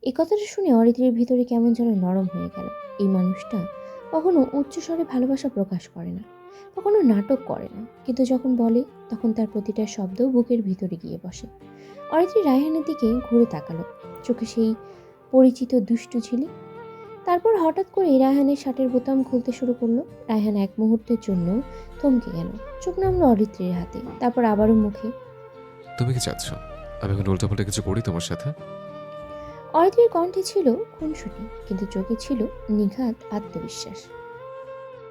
এই কথাটা শুনে অরিত্রীর ভিতরে কেমন যেন নরম হয়ে গেল। এই মানুষটা কখনো উচ্চস্বরে ভালোবাসা প্রকাশ করে না, কখনো নাটক করে না, কিন্তু যখন বলে তখন তার প্রতিটা শব্দ বুকের ভিতরে গিয়ে বসে। অরিত্রী রায়হানের দিকে ঘুরে তাকালো, চোখে সেই পরিচিত দুষ্টু ঝিলিক। তারপর হঠাৎ করে রায়হানের শার্টের বোতাম খুলতে শুরু করলো। রায়হান এক মুহূর্তের জন্য থমকে গেল, চোখ নামলো অরিত্রীর হাতে, তারপর আবারও মুখে। তুমি কি চাচ্ছ আমি এখন উল্টাপাল্টা কিছু করি তোমার সাথে? অরিত্রীর কণ্ঠে ছিল খুনসুটি, কিন্তু চোখে ছিল নিঘাত আত্মবিশ্বাস।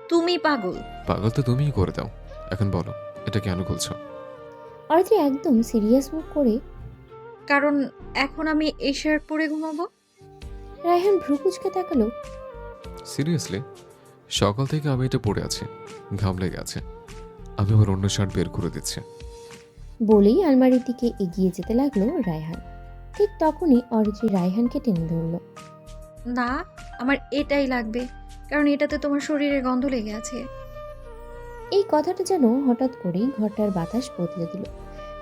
তুমি পাগল। পাগল তো তুমিই করে দাও। এখন বলো, এটা কেন বলছো? অরিত্রী একদম সিরিয়াস মুখ করে। কারণ এখন আমি এই শার্ট পরে ঘুমাবো। রায়হান ভ্রু কুঁচকে তাকালো। সিরিয়াসলি? সকাল থেকে আমি এটা পরে আছি, ঘাম লেগে আছে। আমি আমার অন্য শার্ট বের করে দিচ্ছি। বলেই আলমারির দিকে এগিয়ে যেতে লাগলো রায়হান। ঠিক তখনই অরিত্রী রায়হানকে টেনে ধরল। না, আমার এটাই লাগবে, কারণ এটাতে তোমার শরীরে গন্ধ লেগে আছে। এই কথাটা যেন হঠাৎ করেই ঘরটার বাতাস বদলে দিল।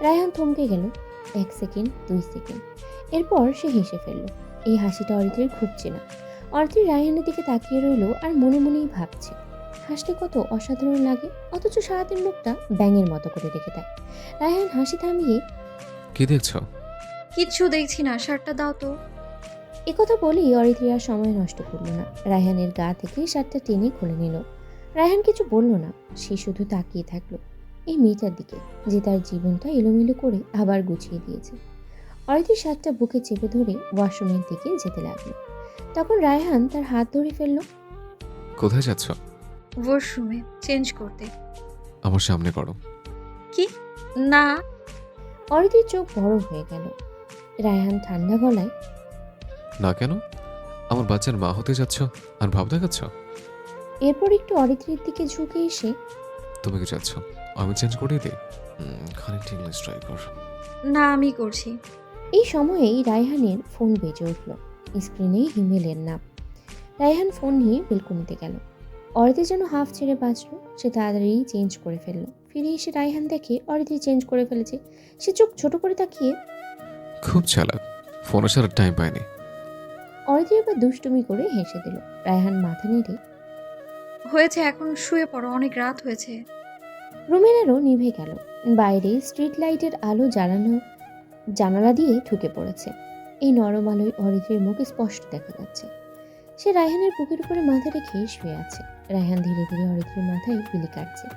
রায়হান থমকে গেল, 1 সেকেন্ড, 2 সেকেন্ড, এরপর সে হেসে ফেলল। এই হাসিটা অরিত্রীর খুব চেনা। অরিত্রী রায়হানের দিকে তাকিয়ে রইল আর মনে মনেই ভাবছে, হাসতে কত অসাধারণ লাগে, অথচ সারাদিন লোকটা ব্যাঙের মতো করে রেখে দেয়। রায়হান হাসি থামিয়ে, কি দেখছো? কিচ্ছু দেখছি না, শার্টটা দাও তো। একথা বলেই অরিত্রী আর সময় নষ্ট করল না, রায়হানের গা থেকে শার্টটা টেনে খুলে নিল। রায়হান কিছু বলল না, সে শুধু তাকিয়ে থাকলো এই মেয়েটার দিকে, যে তার জীবনটা এলোমেলো করে আবার গুছিয়ে দিয়েছে। অরিত্রী শার্টটা বুকে চেপে ধরে ওয়াশরুমের দিকে যেতে লাগলো। তখন রায়হান তার হাত ধরে ফেলল। কোথায় যাচ্ছ? ওয়াশরুমে চেঞ্জ করতে। আমার সামনে করো। কি? না। অরিত্রীর চোখ বড় হয়ে গেল। রায়হান ঠান্ডা গলায়, না কেন? আমার বাচ্চার মা হতে যাচ্ছ আর ভাব দেখাচ্ছ? এরপর একটু অরিত্রীর দিকে ঝুঁকে এসে, তুমি কি চাচ্ছ আমি চেঞ্জ করে দিই? খানিকটা ইংলিশ ট্রাই কর। না, আমি করছি। এই সময়েই রায়হানের ফোন বেজে উঠল। স্ক্রিনে হিমেলের নাম। রায়হান ফোন নিয়ে বেলকনিতে গেল। অরিত্রী যেন হাফ ছেড়ে বাঁচলো, সে তাড়াতাড়ি চেঞ্জ করে ফেললো। ফিরে এসে রায়হান দেখে অরিত্রী চেঞ্জ করে ফেলেছে। সে চোখ ছোট করে তাকিয়ে, খুব চালাক, ফোনে সারা টাইম পায়নি। অরিত্রী এবার দুষ্টুমি করে হেসে দিল। রায়হান মাথা নেড়ে, হয়েছে, এখন শুয়ে পড়ো, অনেক রাত হয়েছে। রুমের আলো নিভে গেল। বাইরে স্ট্রিট লাইটের আলো জ্বালানো জানালা দিয়ে ঢুকে পড়েছে। এই নরম আলোয় অরিত্রীর মুখ স্পষ্ট দেখা যাচ্ছে। সে রায়হানের বুকের উপরে মাথা রেখে শুয়ে আছে। রায়হান ধীরে ধীরে অরিত্রীর মাথায় বিলি কাটছে।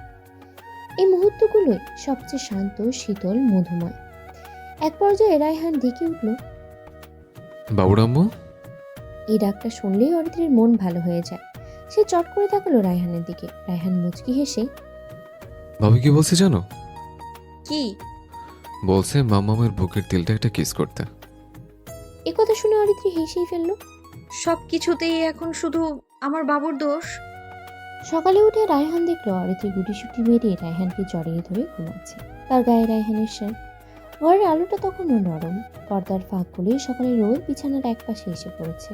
এই মুহূর্তগুলোই সবচেয়ে শান্ত, শীতল, মধুময়। এক পর্যায়ে রায়হান ডেকে উঠল। বাবুরাম্মু। এই ডাকটা শুনলেই অরিত্রীর মন ভালো হয়ে যায়। সে চট করে তাকালো রায়হানের দিকে। রায়হান মুচকি হেসে, বাবু কি বলছে জানো? কি? বলছে মামামের বুকের তিলটা একটা কিস করতে। একথা শুনে অরিত্রী হেসেই ফেলল। সব কিছুতেই এখন শুধু আমার বাবুর দোষ। সকালে উঠে রায়হান দেখলো অরিত্রী গুটিসুটি মেরে রায়হানকে জড়িয়ে ধরে ঘুমাচ্ছে। তার গায়ে রায়হানের শার্ট। ঘরের আলোটা তখনও নরম। পর্দার ফাঁকগুলো সকালে রোদ বিছানার একপাশে এসে পড়েছে।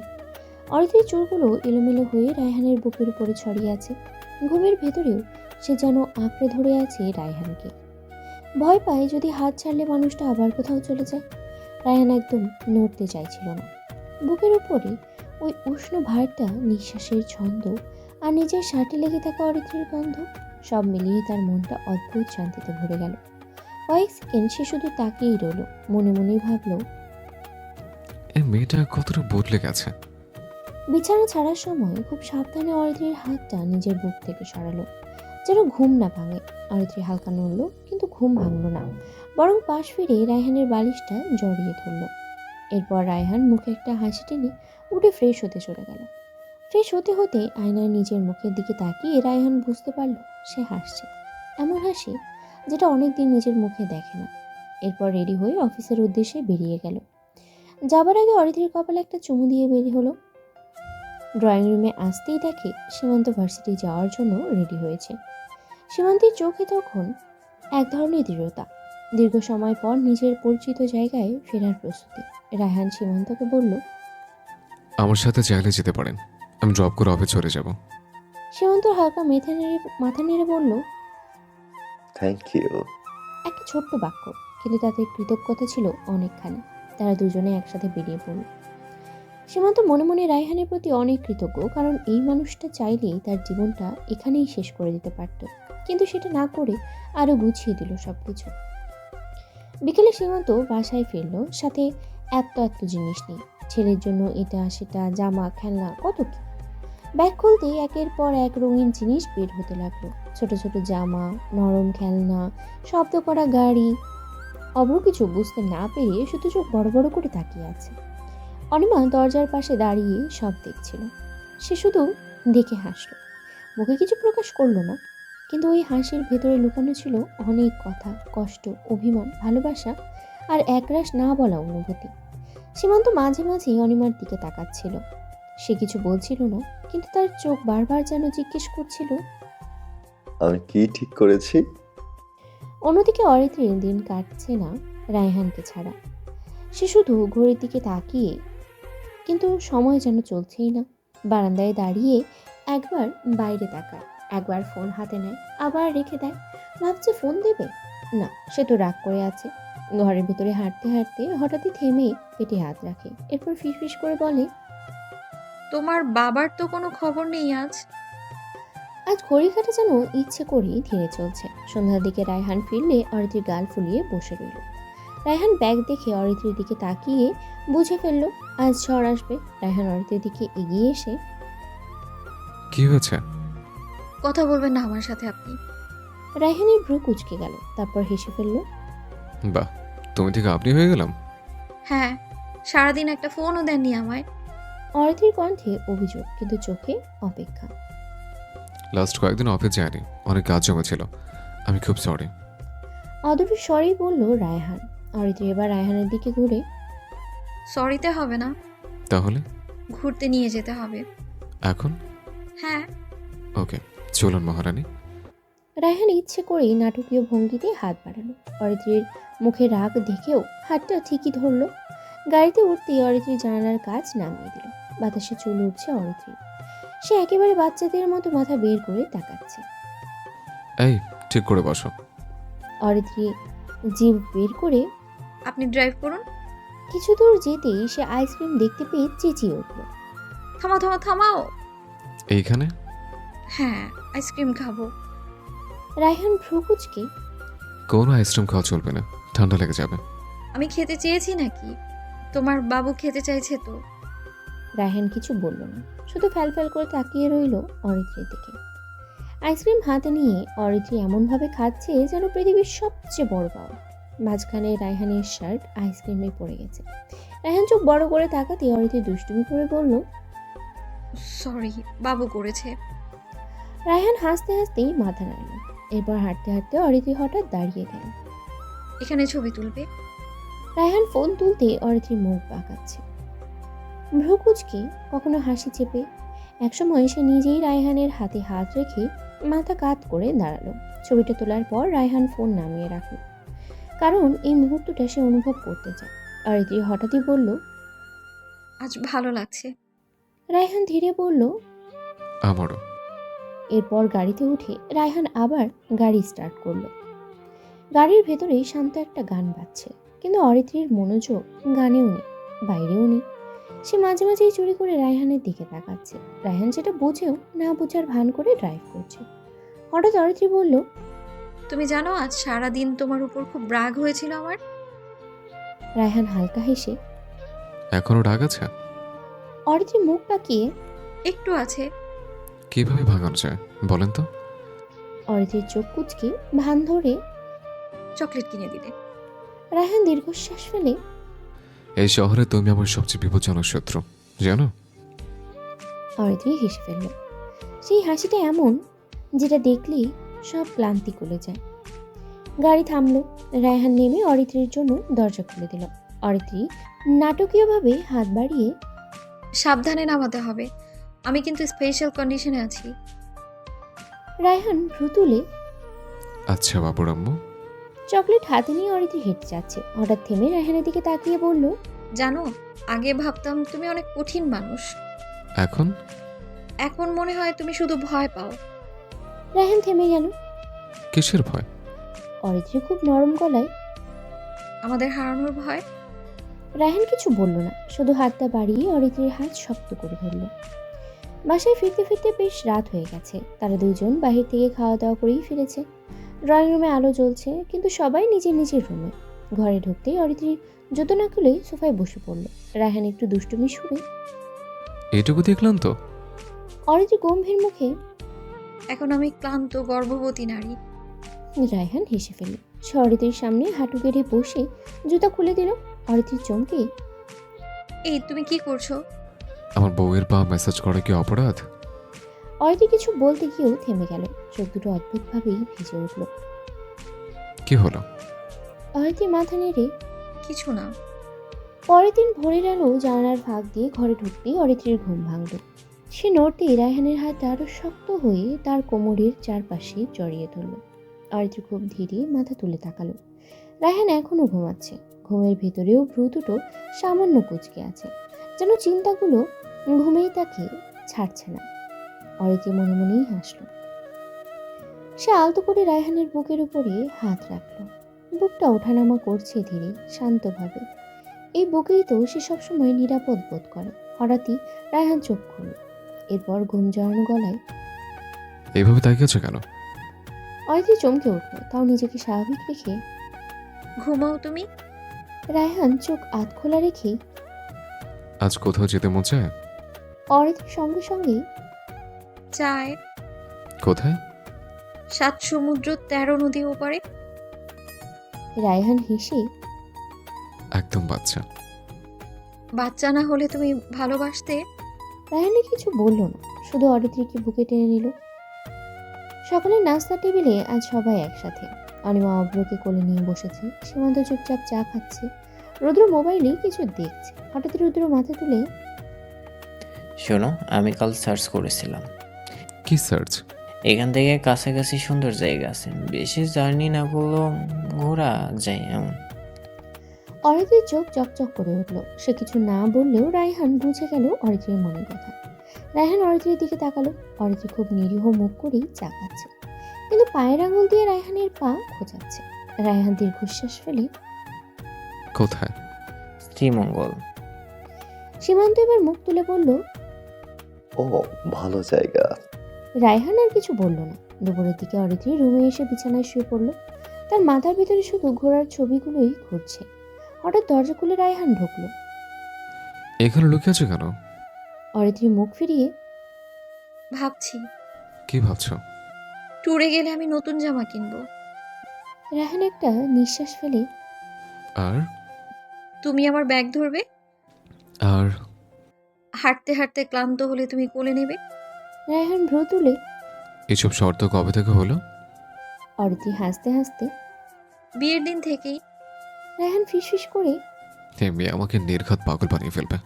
অরিত্রীর চুলগুলো এলোমেলো হয়ে রায়হানের বুকের উপরে ছড়িয়ে আছে। ঘুমের ভেতরেও সে যেন আঁকড়ে ধরে আছে রায়হানকে। ভয় পায় যদি হাত ছাড়লে মানুষটা আবার কোথাও চলে যায়। রায়হান একদম নড়তে চাইছিল না। বুকের উপরে ওই উষ্ণ ভারটা, নিঃশ্বাসের ছন্দ আর নিজের শার্টে লেগে থাকা অরিত্রীর গন্ধ, সব মিলিয়ে তার মনটা অদ্ভুত শান্তিতে ভরে গেল। কয়েক সেকেন্ড সে শুধু তাকিয়েই রইল, মনে মনেই ভাবল, এই মেয়েটা কতটা বদলে গেছে। বিছানা ছাড়ার সময় খুব সাবধানে অরিত্রীর হাতটা নিজের বুক থেকে সরালো, যেন ঘুম না ভাঙে। অরিত্রী হালকা নড়ল, কিন্তু ঘুম ভাঙল না, বরং পাশ ফিরে রায়হানের বালিশটা জড়িয়ে ধরল। এরপর রায়হান মুখে একটা হাসি টেনে উঠে ফ্রেশ হতে চলে গেল। ফ্রেশ হতে হতে আয়নায় নিজের মুখের দিকে তাকিয়ে রায়হান বুঝতে পারল সে হাসছে, এমন হাসি যেটা অনেকদিন নিজের মুখে দেখে না। এরপর রেডি হয়ে অফিসের উদ্দেশ্যে বেরিয়ে গেল। যাবার আগে অরিত্রীর কপালে একটা চুমু দিয়ে বেরিয়ে হলো। ড্রয়িং রুমে আসতেই দেখে সীমান্ত ভার্সিটি যাওয়ার জন্য রেডি হয়েছে। সীমান্তের চোখে তখন এক ধরনের দৃঢ়তা, দীর্ঘ সময় পর নিজের পরিচিত জায়গায় ফেরার প্রস্তুতি। রায়হান সীমান্তকে বলল, আমার সাথে চাইলে যেতে পারেন, আমি ড্রপ করে অফিস চলে যাব। সীমান্ত হালকা মাথা নেড়ে বলল, থ্যাংক ইউ। একটা ছোট্ট বাক্য, কিন্তু তাতে কৃতজ্ঞতা ছিল অনেকখানি। তারা দুজনে একসাথে বেরিয়ে পড়ল। সীমান্ত মনে মনে রায়হানের প্রতি অনেক কৃতজ্ঞ, কারণ এই মানুষটা চাইলেই তার জীবনটা এখানেই শেষ করে দিতে পারত, কিন্তু সেটা না করে আরও গুছিয়ে দিল সব কিছু। বিকেলে সীমান্ত বাসায় ফিরল, সাথে এত এত জিনিস নেই, ছেলের জন্য এটা সেটা, জামা খেলনা কত কি। ব্যাগ খুলতেই একের পর এক রঙিন জিনিস বের হতে লাগলো, ছোট ছোট জামা, নরম খেলনা, শব্দ করা গাড়ি। অব্র কিছু বুঝতে না পেরে শুধু চোখ বড় বড় করে তাকিয়ে আছে। অনিমা দরজার পাশে দাঁড়িয়ে সব দেখছিল। সে শুধু দেখে হাসলো, মুখে কিছু প্রকাশ করলো না, কিন্তু ওই হাসির ভেতরে লুকানো ছিল অনেক কথা, কষ্ট, অভিমান, ভালোবাসা আর একরাশ না বলা অনুভূতি। সীমান্ত মাঝে মাঝে অনিমার দিকে তাকাচ্ছিল। সে কিছু বলছিল না, কিন্তু তার চোখ বারবার যেন জিজ্ঞেস করছিল। আমি কি ঠিক করেছি? অন্যদিকে অরিত্রির দিন কাটছে না রায়হানকে ছাড়া। সে শুধু ঘড়ির দিকে তাকিয়ে, কিন্তু সময় যেন চলছেই না। বারান্দায় দাঁড়িয়ে একবার বাইরে তাকায়, একবার ফোন হাতে নেয়, আবার রেখে দেয়। ভাবছে ফোন দেবে, না, সে তো রাগ করে আছে। ঘরের ভিতরে হাঁটতে হাঁটতে হঠাৎই থেমে পেটে হাত রাখে, এরপর ফিসফিস করে বলে, তোমার বাবার তো কোনো খবর নেই আজ। আজ ঘড়ি কাটা যেন ইচ্ছে করেই ধীরে চলছে। সন্ধ্যার দিকে রায়হান ফিরলে অরিত্রির গাল ফুলিয়ে বসে রইল। রায়হান ব্যাগ দেখে অরিত্রির দিকে তাকিয়ে বুঝে ফেলল আজ ঝড় আসবে। রায়হান অরিত্রির দিকে এগিয়ে এসে, কি হয়েছে? কথা বলবেন না আমার সাথে আপনি? রায়হানের ভ্রু কুঁচকে গেল, তারপর হেসে ফেলল। বাহ, তুমি থেকে আপনি হয়ে গেলাম। হ্যাঁ, সারাদিন একটা ফোনও দেননি আমায়। অরিত্রির কণ্ঠে অভিযোগ, কিন্তু চোখে অপেক্ষা। লাস্ট কয়েকদিন অফিস যায়নি, অনেক কাজ জমেছিল। আমি খুব সরি। অদূরের স্বরেই বলল রায়হান। অরিত্রি এবার রায়হানের দিকে ঘুরে, সরিতে হবে না, তাহলে ঘুরতে নিয়ে যেতে হবে। এখন? হ্যাঁ। ওকে, চলুন মহারানী। রায়হান ইচ্ছে করেই নাটকীয় ভঙ্গিতে হাত বাড়ালো। অরিত্রির মুখে রাগ দেখেও হাতটা ঠিকই ধরলো। গাড়িতে উঠতেই অরিত্রির জানালার কাজ নামিয়ে দিল। বাতাসে চুল উঠছে অরিত্রির। সে একেবারে বাচ্চাদের মতো মাথা বের করে তাকাচ্ছে। এই, ঠিক করে বসো। অরিত্রি জিভ বের করে আপনি ড্রাইভ করুন। কিছু দূর যেতেই সে আইসক্রিম দেখতে পেয়ে চেঁচিয়ে উঠল। থামাও থামাও থামাও। এইখানে? হ্যাঁ, আইসক্রিম খাবো। রায়হান ভ্রু কুঁচকে, কোনো আইসক্রিম খাওয়া চলবে না, ঠান্ডা লেগে যাবে। আমি খেতে চেয়েছি নাকি? তোমার বাবু খেতে চাইছে তো। রায়হান কিছু বলল না, শুধু ফ্যাল করে তাকিয়ে রইল অরিত্রির দিকে। আইসক্রিম হাতে নিয়ে অরিত্রি এমনভাবে খাচ্ছে যেন পৃথিবীর সবচেয়ে বড় পাওয়া। মাঝখানে রায়হানের শার্ট আইসক্রিমে পড়ে গেছে। রায়হান চোখ বড় করে তাকাতে অরিত্রি দুষ্টুমি করে বলল, সরি, বাবু করেছে। রায়হান হাসতে হাসতেই মাথা নাড়ল। এরপর হাঁটতে হাঁটতে অরিত্রি হঠাৎ দাঁড়িয়ে গেল। এখানে ছবি তুলবে? রায়হান ফোন তুলতে অরিত্রির মুখ বাঁকাচ্ছে, ভ্রু কুঁচকে, কখনো হাসি চেপে। একসময় সে নিজেই রায়হানের হাতে হাত রেখে মাথা কাত করে দাঁড়ালো। ছবিটা তোলার পর রায়হান ফোন নামিয়ে রাখল, কারণ এই মুহূর্তটা সে অনুভব করতে চায়। অরিত্রি হঠাৎই বলল, আজ ভালো লাগছে। রায়হান ধীরে বলল, আমারও। এরপর গাড়িতে উঠে রায়হান আবার গাড়ি স্টার্ট করলো। গাড়ির ভেতরে শান্ত একটা গান বাজছে, কিন্তু অরিত্রির মনোযোগ গানেও নেই, বাইরেও নেই। সে মাঝে মাঝেই চুরি করে রায়হানের দিকে তাকাচ্ছে। রায়হান সেটা বুঝেও না বোঝার ভান করে ড্রাইভ করছে। হঠাৎ অরিত্রি বলল, তুমি জানো আজ সারাদিন তোমার উপর খুব রাগ হয়েছিল আমার। রায়হান হালকা হেসে, এখনো রাগ আছে? অরিত্রি মুখ পাকিয়ে, একটু আছে। কিভাবে ভাঙানো যায় বলেন তো? অরিত্রির চোখ কুঁচকে ভান ধরে চকলেট কিনে দিলে। রায়হান দীর্ঘশ্বাস ফেলে, এই শহরে তুমি আমার সবচেয়ে বিপজ্জনক শত্রু, জানো? অরিত্রি হেসে ফেলল। সেই হাসিটা এমন যেটা দেখলেই সব ক্লান্তি গলে যায়। গাড়ি থামলো। রায়হান নেমে অরিত্রির জন্য দরজা খুলে দিল। অরিত্রি নাটকীয়ভাবে হাত বাড়িয়ে, সাবধানে নামাতে হবে, আমি কিন্তু স্পেশাল কন্ডিশনে আছি। রায়হান ভ্রু তুলে আচ্ছা বাবুরাম্মু। চকলেট হাতে নিয়ে অরিত্রি হেঁটে যাচ্ছে। হঠাৎ থেমে রায়হানের দিকে তাকিয়ে বলল, জানো, আগে ভাবতাম তুমি অনেক কঠিন মানুষ। এখন? এখন মনে হয় তুমি শুধু ভয় পাও। রায়হান থেমে গেল। কিসের ভয়? অরিত্রি খুব নরম গলায়, আমাদের হারানোর ভয়। রায়হান কিছু বলল না, শুধু হাতটা বাড়িয়ে অরিত্রীর হাত শক্ত করে ধরল। বাসায় ফিরতে ফিরতে বেশ রাত হয়ে গেছে। তারা দুজন বাহির থেকে খাওয়া দাওয়া করেই ফিরেছে। ড্রয়িং রুমে আলো জ্বলছে, কিন্তু সবাই নিজের নিজের রুমে। ঘরে ঢুকতেই অরিত্রী জুতো না খুলে সোফায় বসে পড়ল। রায়হান একটু দুষ্টুমি সুরে, এটুকু দেখলাম তো। অরিত্রী গম্ভীর মুখে, এখন আমি ক্লান্ত গর্ভবতী নারী। রায়হান হেসে ফেলল। সে অরিত্রীর সামনে হাঁটু গেড়ে বসে জুতা খুলে দিল। অরিত্রীর চমকে, এই তুমি কি করছো? আমার বউয়ের পা মেসেজ করা কি অপরাধ? অরিত্রী কিছু বলতে গিয়েও থেমে গেল। চোখ দুটো অদ্ভুতভাবেই ভিজে উঠল। কি হলো? অরিত্রী মাথা নেড়ে, কিছু না। পরের দিন ভোরের আলো জানালার ফাঁক দিয়ে ঘরে ঢুকতেই অরিত্রীর ঘুম ভাঙল। সে নড়তেই রায়হানের হাতটা আরো শক্ত হয়ে তার কোমরের চারপাশে জড়িয়ে ধরল। অরিত্রী খুব ধীরে মাথা তুলে তাকালো। রায়হান এখনো ঘুমাচ্ছে। ঘুমের ভেতরেও ভ্রু দুটো সামান্য কুঁচকে আছে, যেন চিন্তাগুলো ঘুমেই তাকে ছাড়ছে না। অরিত্রী মনে মনেই হাসল। সে আলতো করে রায়হানের বুকের উপরে হাত রাখল। বুকটা ওঠানামা করছে ধীরে, শান্তভাবে। এই বুকেই তো সে সবসময় নিরাপদ বোধ করে। হঠাৎই রায়হান চোখ খুলল। এরপর ঘুম জড়ানো গলায়, এইভাবে তাকিয়েছো কেন? অরিত্রী চমকে উঠল, তাও নিজেকে স্বাভাবিক রেখে। ঘুমাও তুমি। রায়হান চোখ আধ খোলা রেখেই আজ কোথাও যেতে মন চায়? অরিত্রীর সঙ্গে সঙ্গেই, চায়। কোথায়? 7 সমুদ্র 13 নদী ওপারে। রায়হান হেসে, একদম বাচ্চা। বাচ্চা না হলে তুমি ভালোবাসতে। রায়হানে কিছু বলল না, শুধু অরিত্রীকে বুকে টেনে নিল। সকালের নাস্তার টেবিলে আজ সবাই একসাথে। অনিমা অব্রকে কোলে নিয়ে বসেছে। সীমান্ত চুপচাপ চা খাচ্ছে। রুদ্র মোবাইলে কিছু দেখছে। হঠাৎ রুদ্র মাথা তুলে, শোনো, আমি কাল সার্চ করেছিলাম। কি সার্চ? এখান থেকে কাছাকাছি সুন্দর জায়গা আছে, বেশি জার্নি না করলেও ঘোরা যায় এমন। অরিত্রীর চোখ চকচক করে উঠল। সে কিছু না বললেও রায়হান বুঝে গেল অরিত্রীর মনের কথা। রায়হান অরিত্রীর দিকে তাকালো। অরিত্রী খুব নিরীহ মুখ করেই চা খাচ্ছে, কিন্তু পায়ের আঙুল দিয়ে রায়হানের পা খোঁচাচ্ছে। রায়হান দীর্ঘশ্বাস ফেলে, কোথায়? শ্রীমঙ্গল। সীমান্ত এবার মুখ তুলে বলল। ও, ভালো জায়গা। রায়হান আর কিছু বলল না। দুপুরের দিকে অরিত্রী রুমে এসে বিছানায় শুয়ে পড়ল। তার মাথার ভিতরে শুধু ঘোড়ার ছবিগুলোই ঘুরছে। হঠাৎ দরজা খুলে রায়হান ঢুকলো। এখানে লুকিয়েছো কেন? অরিত্রী মুখ ফিরিয়ে, ভাবছি কি ভাবছো? ট্যুরে গেলে আমি নতুন জামা কিনবো। রায়হান একটা নিঃশ্বাস ফেলে, আর তুমি আমার ব্যাগ ধরবে। আর হাঁটতে হাঁটতে ক্লান্ত হলে তুমি কোলে নেবে। রায়হান ভ্রু তুলে, এসব শর্ত কবে থেকে হলো? অরিত্রী হাসতে হাসতে, বিয়ের দিন থেকেই। রায়হান ফিসফিস করে, এই মেয়ে আমাকে নির্ঘাত পাগল বানিয়ে ফেলবে।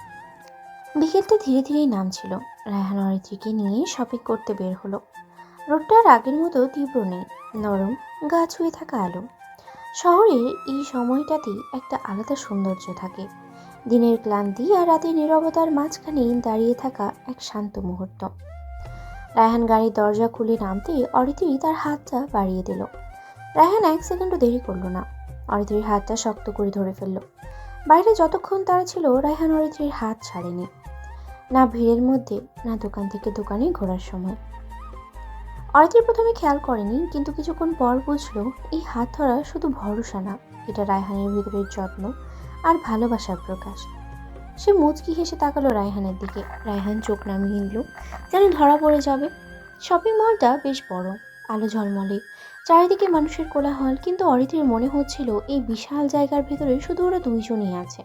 বিকেলটা ধীরে ধীরেই নামছিল। রায়হান অরিত্রীকে নিয়ে শপিং করতে বের হলো। রোদটা আর আগের মতো তীব্র নেই, নরম, গা ছুঁয়ে থাকা আলো। শহরের এই সময়টাতেই একটা আলাদা সৌন্দর্য থাকে। দিনের ক্লান্তি আর রাতের নীরবতার মাঝখানে দাঁড়িয়ে থাকা এক শান্ত মুহূর্ত। রায়হান গাড়ির দরজা খুলে নামতেই অরিত্রী তার হাতটা বাড়িয়ে দিল। রায়হান 1 সেকেন্ডও দেরি করলো না। অরিত্রীর হাতটা শক্ত করে ধরে ফেলল। বাইরে যতক্ষণ তারা ছিল, রায়হান অরিত্রীর হাত ছাড়েনি। না ভিড়ের মধ্যে, না দোকান থেকে দোকানে ঘোরার সময়। অরিত্রী প্রথমে খেয়াল করেনি, কিন্তু কিছুক্ষণ পর বুঝলো এই হাত ধরা শুধু ভরসা না, এটা রায়হানের ভিতরের যত্ন আর ভালোবাসার প্রকাশ। সে মুচকি হেসে তাকালো রায়হানের দিকে। রায়হান চোখ নামিয়ে নিল, যেন ধরা পড়ে যাবে। শপিং মলটা বেশ বড়, আলো ঝলমলে, চারিদিকে মানুষের কোলাহল, কিন্তু অরিত্রীর মনে হচ্ছিল এই বিশাল জায়গার ভেতরে শুধু ওরা দুইজনই আছে।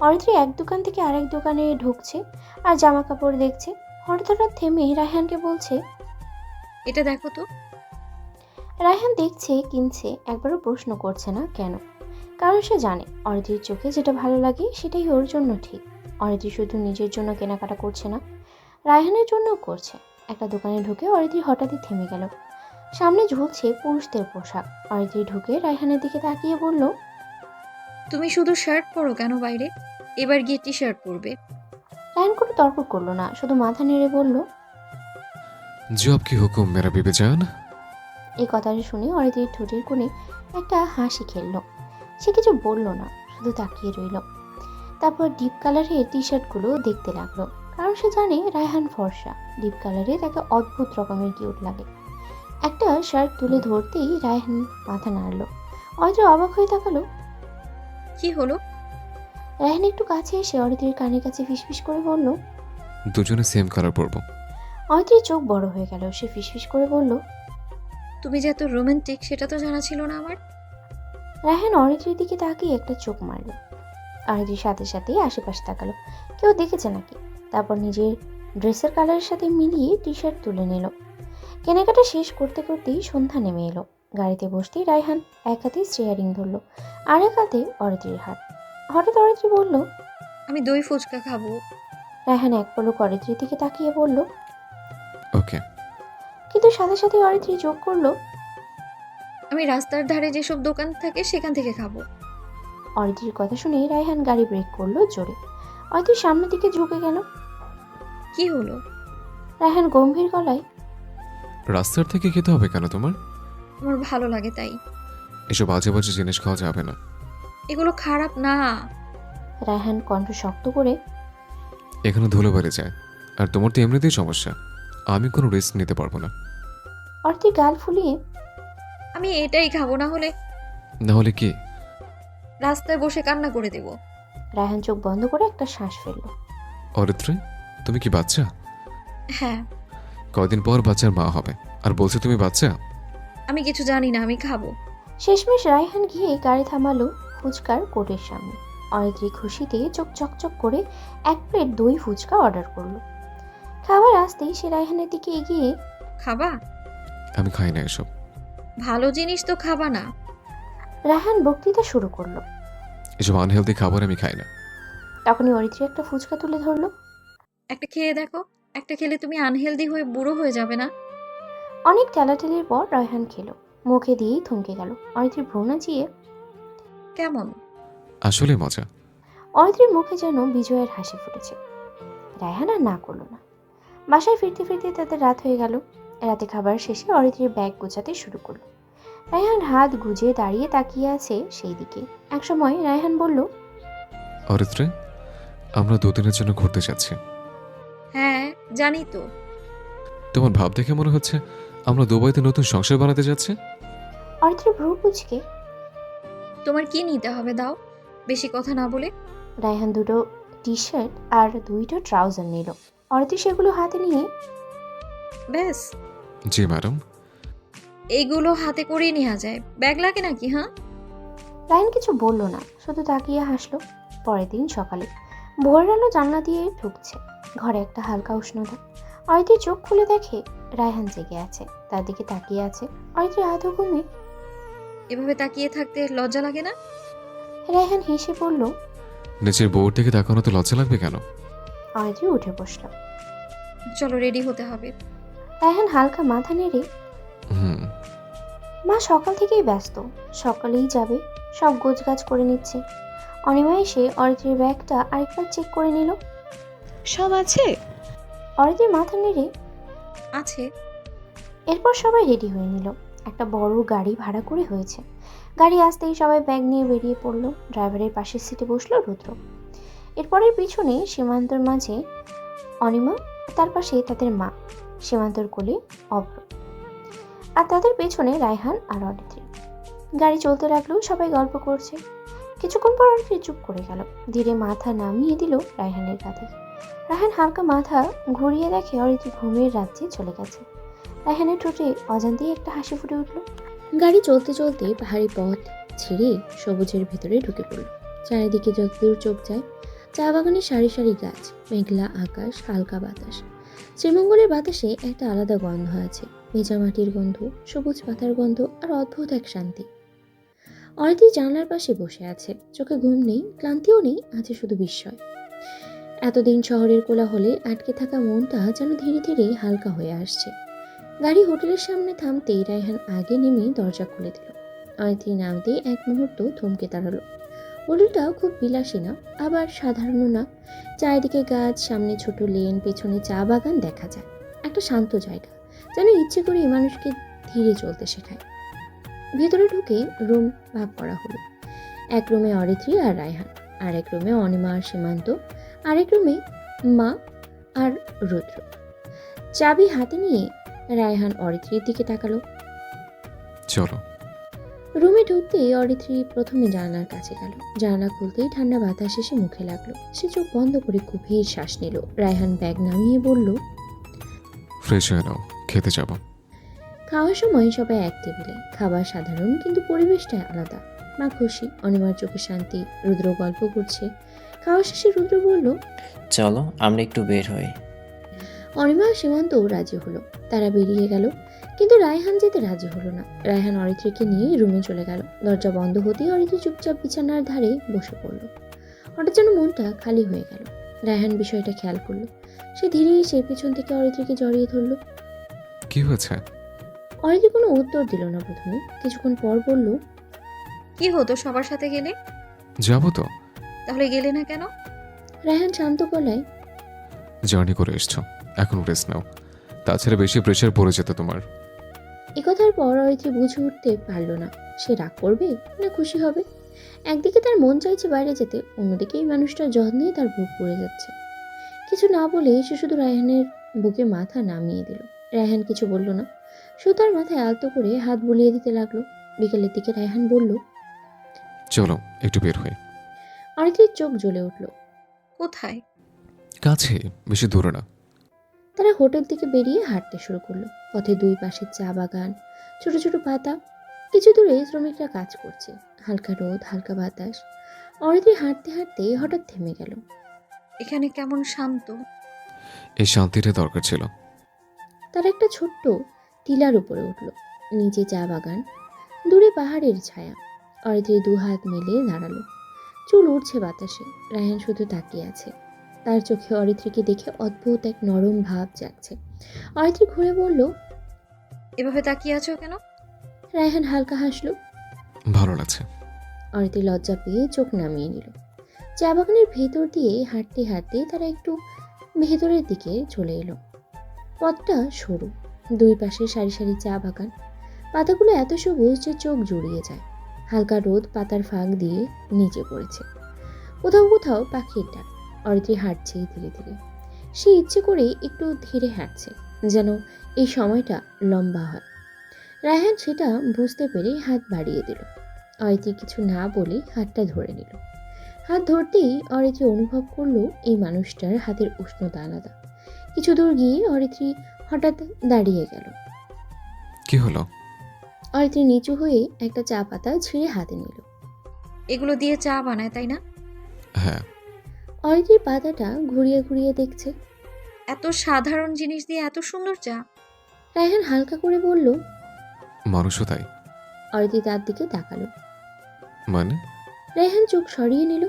অরিত্রী এক দোকান থেকে আরেক দোকানে ঢুকছে আর জামা কাপড় দেখছে। হঠাৎ হঠাৎ থেমে রায়হানকে বলছে, এটা দেখো তো। রায়হান দেখছে, কিনছে, একবারও প্রশ্ন করছে না কেন। কারণ সে জানে অরিত্রীর চোখে যেটা ভালো লাগে সেটাই ওর জন্য ঠিক। অরিত্রী শুধু নিজের জন্য কেনাকাটা করছে না, রায়হানের জন্যও করছে। একটা দোকানে ঢুকে অরিত্রী হঠাৎই থেমে গেল। সামনে ঝুলছে পুরুষদের পোশাক। অরিত্রী ঢুকে রায়হানের দিকে তাকিয়ে বলল, তুমি শুধু শার্ট পরো কেন বাইরে? এবার গিয়ে টি শার্ট পরবে। রায়হান কোনো তর্ক করলো না, শুধু মাথা নেড়ে বলল। জব কি হুকুম মেরা বিবি জান? এই কথাটা শুনে অরিত্রীর ঠোঁটের কোণে একটা হাসি খেলল। সে কিছু বলল না, শুধু তাকিয়ে রইল। তারপর ডিপ কালারের টি শার্টগুলো দেখতে লাগলো, কারণ সে জানে রায়হান ফর্সা। ডিপ কালারে তাকে অদ্ভুত রকমের কিউট লাগে। একটা শার্ট তুলে ধরতেই রায়হান মাথা নাড়ল। অরিত্রী অবাক হয়ে তাকালো। কি হলো? রায়হান একটু কাছে এসে অরিত্রীর কানের কাছে ফিসফিস করে বলল। দুজনে সেম কালার পরবো। অরিত্রীর চোখ বড় হয়ে গেল। সে ফিসফিস করে বলল। তুমি যে এত রোমান্টিক সেটা তো জানা ছিল না আমার। রায়হান অরিত্রীর দিকে তাকিয়ে একটা চোখ মারল। অরিত্রীর সাথে সাথেই আশেপাশে তাকালো, কেউ দেখেছে নাকি। তারপর নিজের ড্রেসের কালারের সাথে মিলিয়ে টি শার্ট তুলে নিল। কেনাকাটা শেষ করতে করতেই সন্ধ্যা নেমে এলো। গাড়িতে বসতেই রায়হান এক হাতে স্টিয়ারিং ধরলো, আর এক হাতে অরিত্রীর হাত। হঠাৎ অরিত্রী বলল। আমি দই ফুচকা খাবো। রায়হান এক পলক অরিত্রীর দিকে তাকিয়ে বলল। ওকে। কিন্তু সাথে সাথে অরিত্রী যোগ করলো। আমি রাস্তার ধারে যেসব দোকান থাকে সেখান থেকে খাবো। অরিত্রীর কথা শুনে রায়হান গাড়ি ব্রেক করলো জোরে। অরিত্রী সামনের দিকে ঝুঁকে গেল। কি হলো? রায়হান গম্ভীর গলায়। রাস্তার থেকে খেতে হবে কেন তোমার? আমার ভালো লাগে তাই। এসব বাজে বাজে জিনিস খাওয়া যাবে না। এগুলো খারাপ না। রায়হান কণ্ঠ শক্ত করে। এখানে ধুলো বেড়ে যায়, আর তোমার তো এমনিতেই সমস্যা। আমি কোনো রিস্ক নিতে পারবো না। অরিত্রী গাল ফুলিয়ে। আমি এটাই খাবো, না হলে না হলে কি? রাস্তায় বসে কান্না করে দেব। রায়হান চোখ বন্ধ করে একটা শ্বাস ফেলল। অরিত্রী, তুমি কি বাচ্চা? হ্যাঁ। কয়দিন পর বাচ্চার মা হবে, আর বলছো তুমি বাচ্চা? আমি কিছু জানি না, আমি খাবো। শেষমেশ রায়হান গিয়ে গাড়ি থামালো ফুচকার কোর্টের সামনে। অরিত্রী খুশিতে চোখ চকচক করে এক প্লেট দই ফুচকা অর্ডার করলো। খাবার আসতেই সে রায়হানের দিকে এগিয়ে। খাবা? আমি খাই না এসব। ভালো জিনিস তো খাবা না। রায়হান বক্তৃতা শুরু করলো। এসব আনহেলদি খাবার আমি খাই না। তখনই অরিত্রী একটা ফুচকা তুলে ধরলো। একটা খেয়ে দেখো, একটা খেলে তুমি আনহেলদি হয়ে বুড়ো হয়ে যাবে না। অনেক ঠেলাঠেলির পর রায়হান খেলো। মুখে দিয়েই থমকে গেল। অরিত্রী ভ্রু নাচিয়ে। কেমন? আসলে মজা। অরিত্রীর মুখে যেন বিজয়ের হাসি ফুটেছে। রায়হান আর না করলো না। বাসায় ফিরতে ফিরতে তাদের রাত হয়ে গেল। রাতে খাবার শেষে অরিত্রীর ব্যাগ গোছাতে শুরু করলো। রায়হান হাত গুজে দাঁড়িয়ে তাকিয়ে আছে সেই দিকে। একসময় রায়হান বলল। অরিত্রী, আমরা দুদিনের জন্য ঘুরতে যাচ্ছি। হ্যাঁ জানি তো। তোমার ভাব দেখে মনে হচ্ছে আমরা দুবাইতে নতুন সংসার বানাতে যাচ্ছি। অরিত্রী ভ্রু কুঁচকে। তোমার কি নিতে হবে দাও, বেশি কথা না বলে। রায়হান দুটো টি শার্ট আর দুইটা ট্রাউজার নিল। অরিত্রী সেগুলো হাতে নিয়ে। ব্যাস, জি ম্যাডাম। এইগুলো হাতে করেই নেওয়া যায়, ব্যাগ লাগে নাকি? হ্যাঁ। রায়হান কিছু বলল না, শুধু তাকিয়ে হাসলো। পরের দিন সকালে ভোরের আলো জানলা দিয়ে ঢুকছে। ঘরে একটা হালকা উষ্ণতা। অরিত্রী চোখ খুলে দেখে রায়হান জেগে আছে, তার দিকে তাকিয়ে আছে। অরিত্রী আধো ঘুমে। এভাবে তাকিয়ে থাকতে লজ্জা লাগে না? রায়হান হেসে বলল। নিচের বোর্ড থেকে তাকানো তো লজ্জা লাগবে কেন? অরিত্রী উঠে বসল। চলো, রেডি হতে হবে। রায়হান হালকা মাথা নেড়ে। হুম। মা সকাল থেকেই ব্যস্ত, সকালেই যাবে, সব গোছগাছ করে নিচ্ছে। অনিমা এসে অরিত্রীর ব্যাগটা আরেকবার চেক করে নিল। সব আছে? অরিত্রী মাথা নেড়ে। আছে। এরপর সবাই রেডি হয়ে নিল। একটা বড় গাড়ি ভাড়া করে হয়েছে। গাড়ি আসতেই সবাই ব্যাগ নিয়ে বেরিয়ে পড়লো। ড্রাইভারের পাশের সিটে বসলো রুদ্র। এরপরের পিছনে সীমান্তর মাঝে অনিমা, তার পাশে তাদের মা, সীমান্তর কোলে অভ্র, আর তাদের পেছনে রায়হান আর অরিত্রী। গাড়ি চলতে লাগলেও সবাই গল্প করছে। কিছুক্ষণ পর অরিত্রী চুপ করে গেল। ধীরে মাথা নামিয়ে দিল রায়হানের কাঁধে। রায়হান হালকা মাথা ঘুরিয়ে দেখে অরিত্রী ঘুমের রাজ্যে চলে গেছে। রায়হানের ঠোঁটে অজান্তেই একটা হাসি ফুটে উঠল। গাড়ি চলতে চলতে পাহাড়ি পথ ছেড়ে সবুজের ভেতরে ঢুকে পড়ল। চারিদিকে যতদূর চোখ যায় চা বাগানে সারি সারি গাছ, মেঘলা আকাশ, হালকা বাতাস। শ্রীমঙ্গলের বাতাসে একটা আলাদা গন্ধ আছে, ভেজা মাটির গন্ধ, সবুজ পাতার গন্ধ, আর অদ্ভুত এক শান্তি। অরিত্রী জানলার পাশে বসে আছে। চোখে ঘুম নেই, ক্লান্তিও নেই, আছে শুধু বিস্ময়। এতদিন শহরের কোলাহলে আটকে থাকা মনটা যেন ধীরে ধীরে হালকা হয়ে আসছে। গাড়ি হোটেলের সামনে থামতেই রায়হান আগে নেমে দরজা খুলে দিল। অরিত্রী নামতেই এক মুহূর্ত থমকে দাঁড়ালো। হোটেলটাও খুব বিলাসী না, আবার সাধারণও না। চারিদিকে গাছ, সামনে ছোট লেন, পেছনে চা বাগান দেখা যায়। একটা শান্ত জায়গা, যেন ইচ্ছে করে মানুষকে ধীরে চলতে শেখায়। ভেতরে ঢুকে রুম ভাগ করা হলো। এক রুমে অরিত্রী আর রায়হান, আরেক রুমে অনিমা আর সীমান্ত, আরেক রুমে মা আর রুদ্র। চাবি হাতে নিয়ে রায়হান অরিত্রীর দিকে তাকালো। চলো। রুমে ঢুকতেই অরিত্রী প্রথমে জানালার কাছে গেল। জানালা খুলতেই ঠান্ডা বাতাস এসে মুখে লাগলো। সে চোখ বন্ধ করে গভীর শ্বাস নিল। রায়হান ব্যাগ নামিয়ে বলল, ফ্রেশ হয়ে নাও, খেতে যাব। খাওয়ার সময় সবাই এক টেবিলে। খাবার সাধারণ, কিন্তু পরিবেশটা আলাদা। মা খুশি, অনিমার চোখে শান্তি, রুদ্র গল্প করছে। খাওয়া শেষে রুদ্র বলল, চলো আমরা একটু বের হই। অনিমা আর সীমান্তও রাজি হলো। তারা বেরিয়ে গেল, কিন্তু রায়হান যেতে রাজি হলো না। রায়হান অরিত্রীকে নিয়ে রুমে চলে গেল। দরজা বন্ধ হতেই অরিত্রী চুপচাপ বিছানার ধারে বসে পড়ল। হঠাৎ যেন মনটা খালি হয়ে গেল। রায়হান বিষয়টা খেয়াল করলো। সে ধীরে এসে পেছন থেকে অরিত্রীকে জড়িয়ে ধরল। কি হয়েছে? অরিত্রী কোনো উত্তর দিল না প্রথমে। কিছুক্ষণ পর বলল, কি হতো সবার সাথে গেলে? যাবো তো। তাহলে গেলে না কেন? রায়হান শান্ত গলায়, জার্নি করে এসছো, এখন রেস্ট নাও। তাছাড়া বেশি প্রেশার পড়ে যেত তোমার। এ কথার পর অরিত্রী বুঝে উঠতে পারল না সে রাগ করবে না খুশি হবে। একদিকে তার মন চাইছে বাইরে যেতে, অন্যদিকে এই মানুষটার যত্নেই তার বুক পড়ে যাচ্ছে। কিছু না বলে সে শুধু রায়হানের বুকে মাথা নামিয়ে দিল। রায়হান কিছু বলল না, শুধু তার মাথায় আলতো করে হাত বুলিয়ে দিতে লাগলো। বিকেলের দিকে রায়হান বলল, চলো একটু বের হই। অরিত্রীর চোখ জ্বলে উঠল। কোথায়? কাছে, বেশি দূরে না। তারা হোটেল থেকে বেরিয়ে হাঁটতে শুরু করলো। পথে দুই পাশে চা বাগান, ছোট ছোট পাতা। কিছু দূরে শ্রমিকরা কাজ করছে। হালকা রোদ, হালকা বাতাস। অরিত্রী হাঁটতে হাঁটতে হঠাৎ থেমে গেল। এখানে কেমন শান্ত। এই শান্তিটা দরকার ছিল। তার একটা ছোট্ট টিলার উপরে উঠল। নিচে চা বাগান, দূরে পাহাড়ের ছায়া। অরিত্রী দু হাত মেলে দাঁড়ালো। চুল উঠছে বাতাসে। রায়হান শুধু তাকিয়ে আছে। তার চোখে অরিত্রীকে দেখে অদ্ভুত এক নরম ভাব জাগছে। অরিত্রী ঘুরে বলল, এভাবে তাকিয়ে আছো কেন? রায়হান হালকা হাসলো। ভালো লাগছে। অরিত্রী লজ্জা পেয়ে চোখ নামিয়ে নিল। চা বাগানের ভেতর দিয়ে হাঁটতে হাঁটতে তারা একটু ভেতরের দিকে চলে এলো। পথটা সরু, দুই পাশে সারি সারি চা বাগান। পাতাগুলো এত সবুজ যে চোখ জুড়িয়ে যায়। হালকা রোদ পাতার ফাঁক দিয়ে নিচে পড়েছে। কোথাও কোথাও পাখির ডাক। অরিত্রী হাঁটছে ধীরে ধীরে। সে ইচ্ছে করে একটু ধীরে হাঁটছে, যেন এই সময়টা লম্বা হয়। রায়হান সেটা বুঝতে পেরে হাত বাড়িয়ে দিল। অরিত্রী কিছু না বলে হাতটা ধরে নিল। হাত ধরতেই অরিত্রী অনুভব করলো এই মানুষটার হাতের উষ্ণতা আলাদা। কিছু দূর গিয়ে অরিত্রী হঠাৎ দাঁড়িয়ে গেল। কি হলো? অরিত্রী নিচু হয়ে একটা চা পাতা ছিঁড়ে হাতে নিল। এগুলো দিয়ে চা বানায় তাই না? হ্যাঁ। অরিত্রী পাতাটা ঘুরিয়ে ঘুরিয়ে দেখছে। এত সাধারণ জিনিস দিয়ে এত সুন্দর চা? রায়হান হালকা করে বলল। মানুষও তাই। অরিত্রী তার দিকে তাকালো। মানে? রায়হান চোখ সরিয়ে নিল।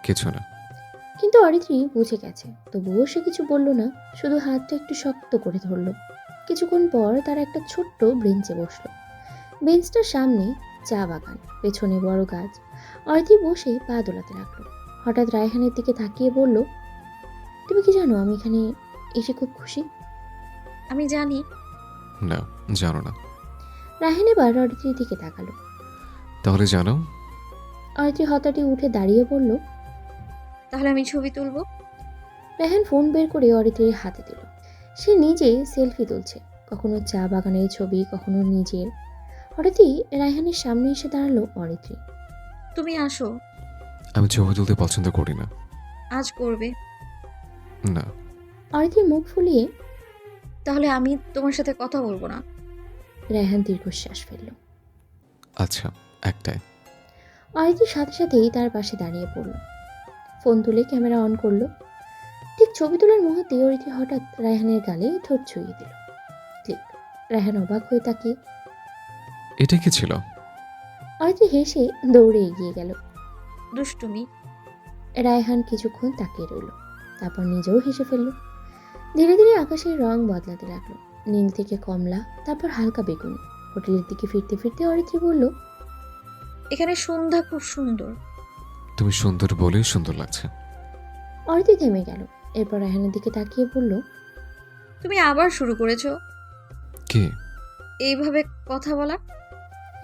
কিছু না। কিন্তু অরিত্রী বুঝে গেছে, তবুও সে কিছু বলল না, শুধু হাতটা একটু শক্ত করে ধরল। কিছুক্ষণ পর তারা একটা ছোট্ট বেঞ্চে বসলো। বেঞ্চটার সামনে চা বাগান, পেছনে বড় গাছ। অরিত্রী বসে পা দোলাতে লাগলো। হঠাৎ রায়হানের দিকে তাকিয়ে বলল, তুমি কি জানো আমি এখানে এসে খুব খুশি? আমি জানি। না, জানো না। রায়হান এবার অরিত্রীর দিকে তাকালো। তাহলে জানো? অরিত্রী হঠাৎই উঠে দাঁড়িয়ে বলল, তাহলে আমি ছবি তুলবো। রায়হান ফোন বের করে অরিত্রীর হাতে দিল। সে নিজে সেলফি তুলছে, কখনো চা বাগানের ছবি, কখনো নিজের। হঠাৎই রায়হানের সামনে এসে দাঁড়ালো অরিত্রী। তুমি আসো। আমি ছবি তুলতে পছন্দ করি না। আজ করবে? না। অরিত্রী মুখ ফুলিয়ে, তাহলে আমি তোমার সাথে কথা বলবো না। রায়হান দীর্ঘশ্বাস ফেলল। আচ্ছা, একটাই। অরিত্রীর সাথে সাথেই তার পাশে দাঁড়িয়ে পড়ল। ফোন তুলে ক্যামেরা অন করলো। ঠিক ছবি তোলার মুহূর্তে অরিত্রী হঠাৎ রায়হানের গালে ঠোঁট ছুঁয়ে দিল। ক্লিক। রায়হান অবাক হয়ে তাকিয়ে। এটা কি ছিল? অরিত্রী হেসে দৌড়ে এগিয়ে গেল। দুষ্টুমি। রায়হান কিছুক্ষণ তাকিয়ে রইল, তারপর নিজেও হেসে ফেলল। ধীরে ধীরে আকাশের রং বদলাতে লাগলো, নীল থেকে কমলা, তারপর হালকা বেগুনি। হোটেলের দিকে ফিরতে ফিরতে অরিত্রী বলল, এখানে সন্ধ্যা খুব সুন্দর। তুমি সুন্দর বলেই সুন্দর লাগছে। অরিত্রী থেমে গেল। এরপর রায়হানের দিকে তাকিয়ে বলল, তুমি আবার শুরু করেছো কি? এইভাবে কথা বলা?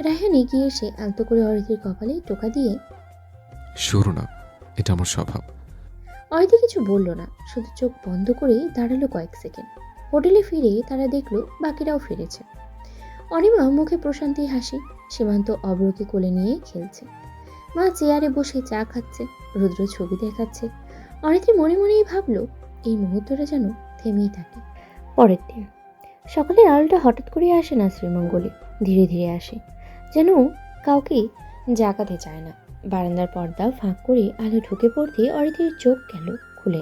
রায়হান এগিয়ে এসে আলতো করে অরিত্রীর কপালে টোকা দিয়ে, শুরু না, এটা আমার স্বভাব। অরিত্রি কিছু বলল না, শুধু চোখ বন্ধ করে দাঁড়ালো কয়েক সেকেন্ড। হোটেলে ফিরে তারা দেখলো বাকিরাও ফিরেছে। অনিমা মুখে প্রশান্তি হাসি, সীমান্ত অব্রকে কোলে নিয়ে খেলছে। মা চেয়ারে বসে চা খাচ্ছে, রুদ্র ছবি দেখাচ্ছে। অরিত্রি মনে মনেই ভাবলো এই মুহূর্তটা যেন থেমেই থাকে। পরের দিন সকালের আলোটা হঠাৎ করে আসে না শ্রীমঙ্গলে, ধীরে ধীরে আসে, যেন কাউকে জাগাতে চায় না। বারান্দার পর্দা ফাঁক করে আলো ঢুকে পড়তে অরিত্রির চোখ গেল খুলে।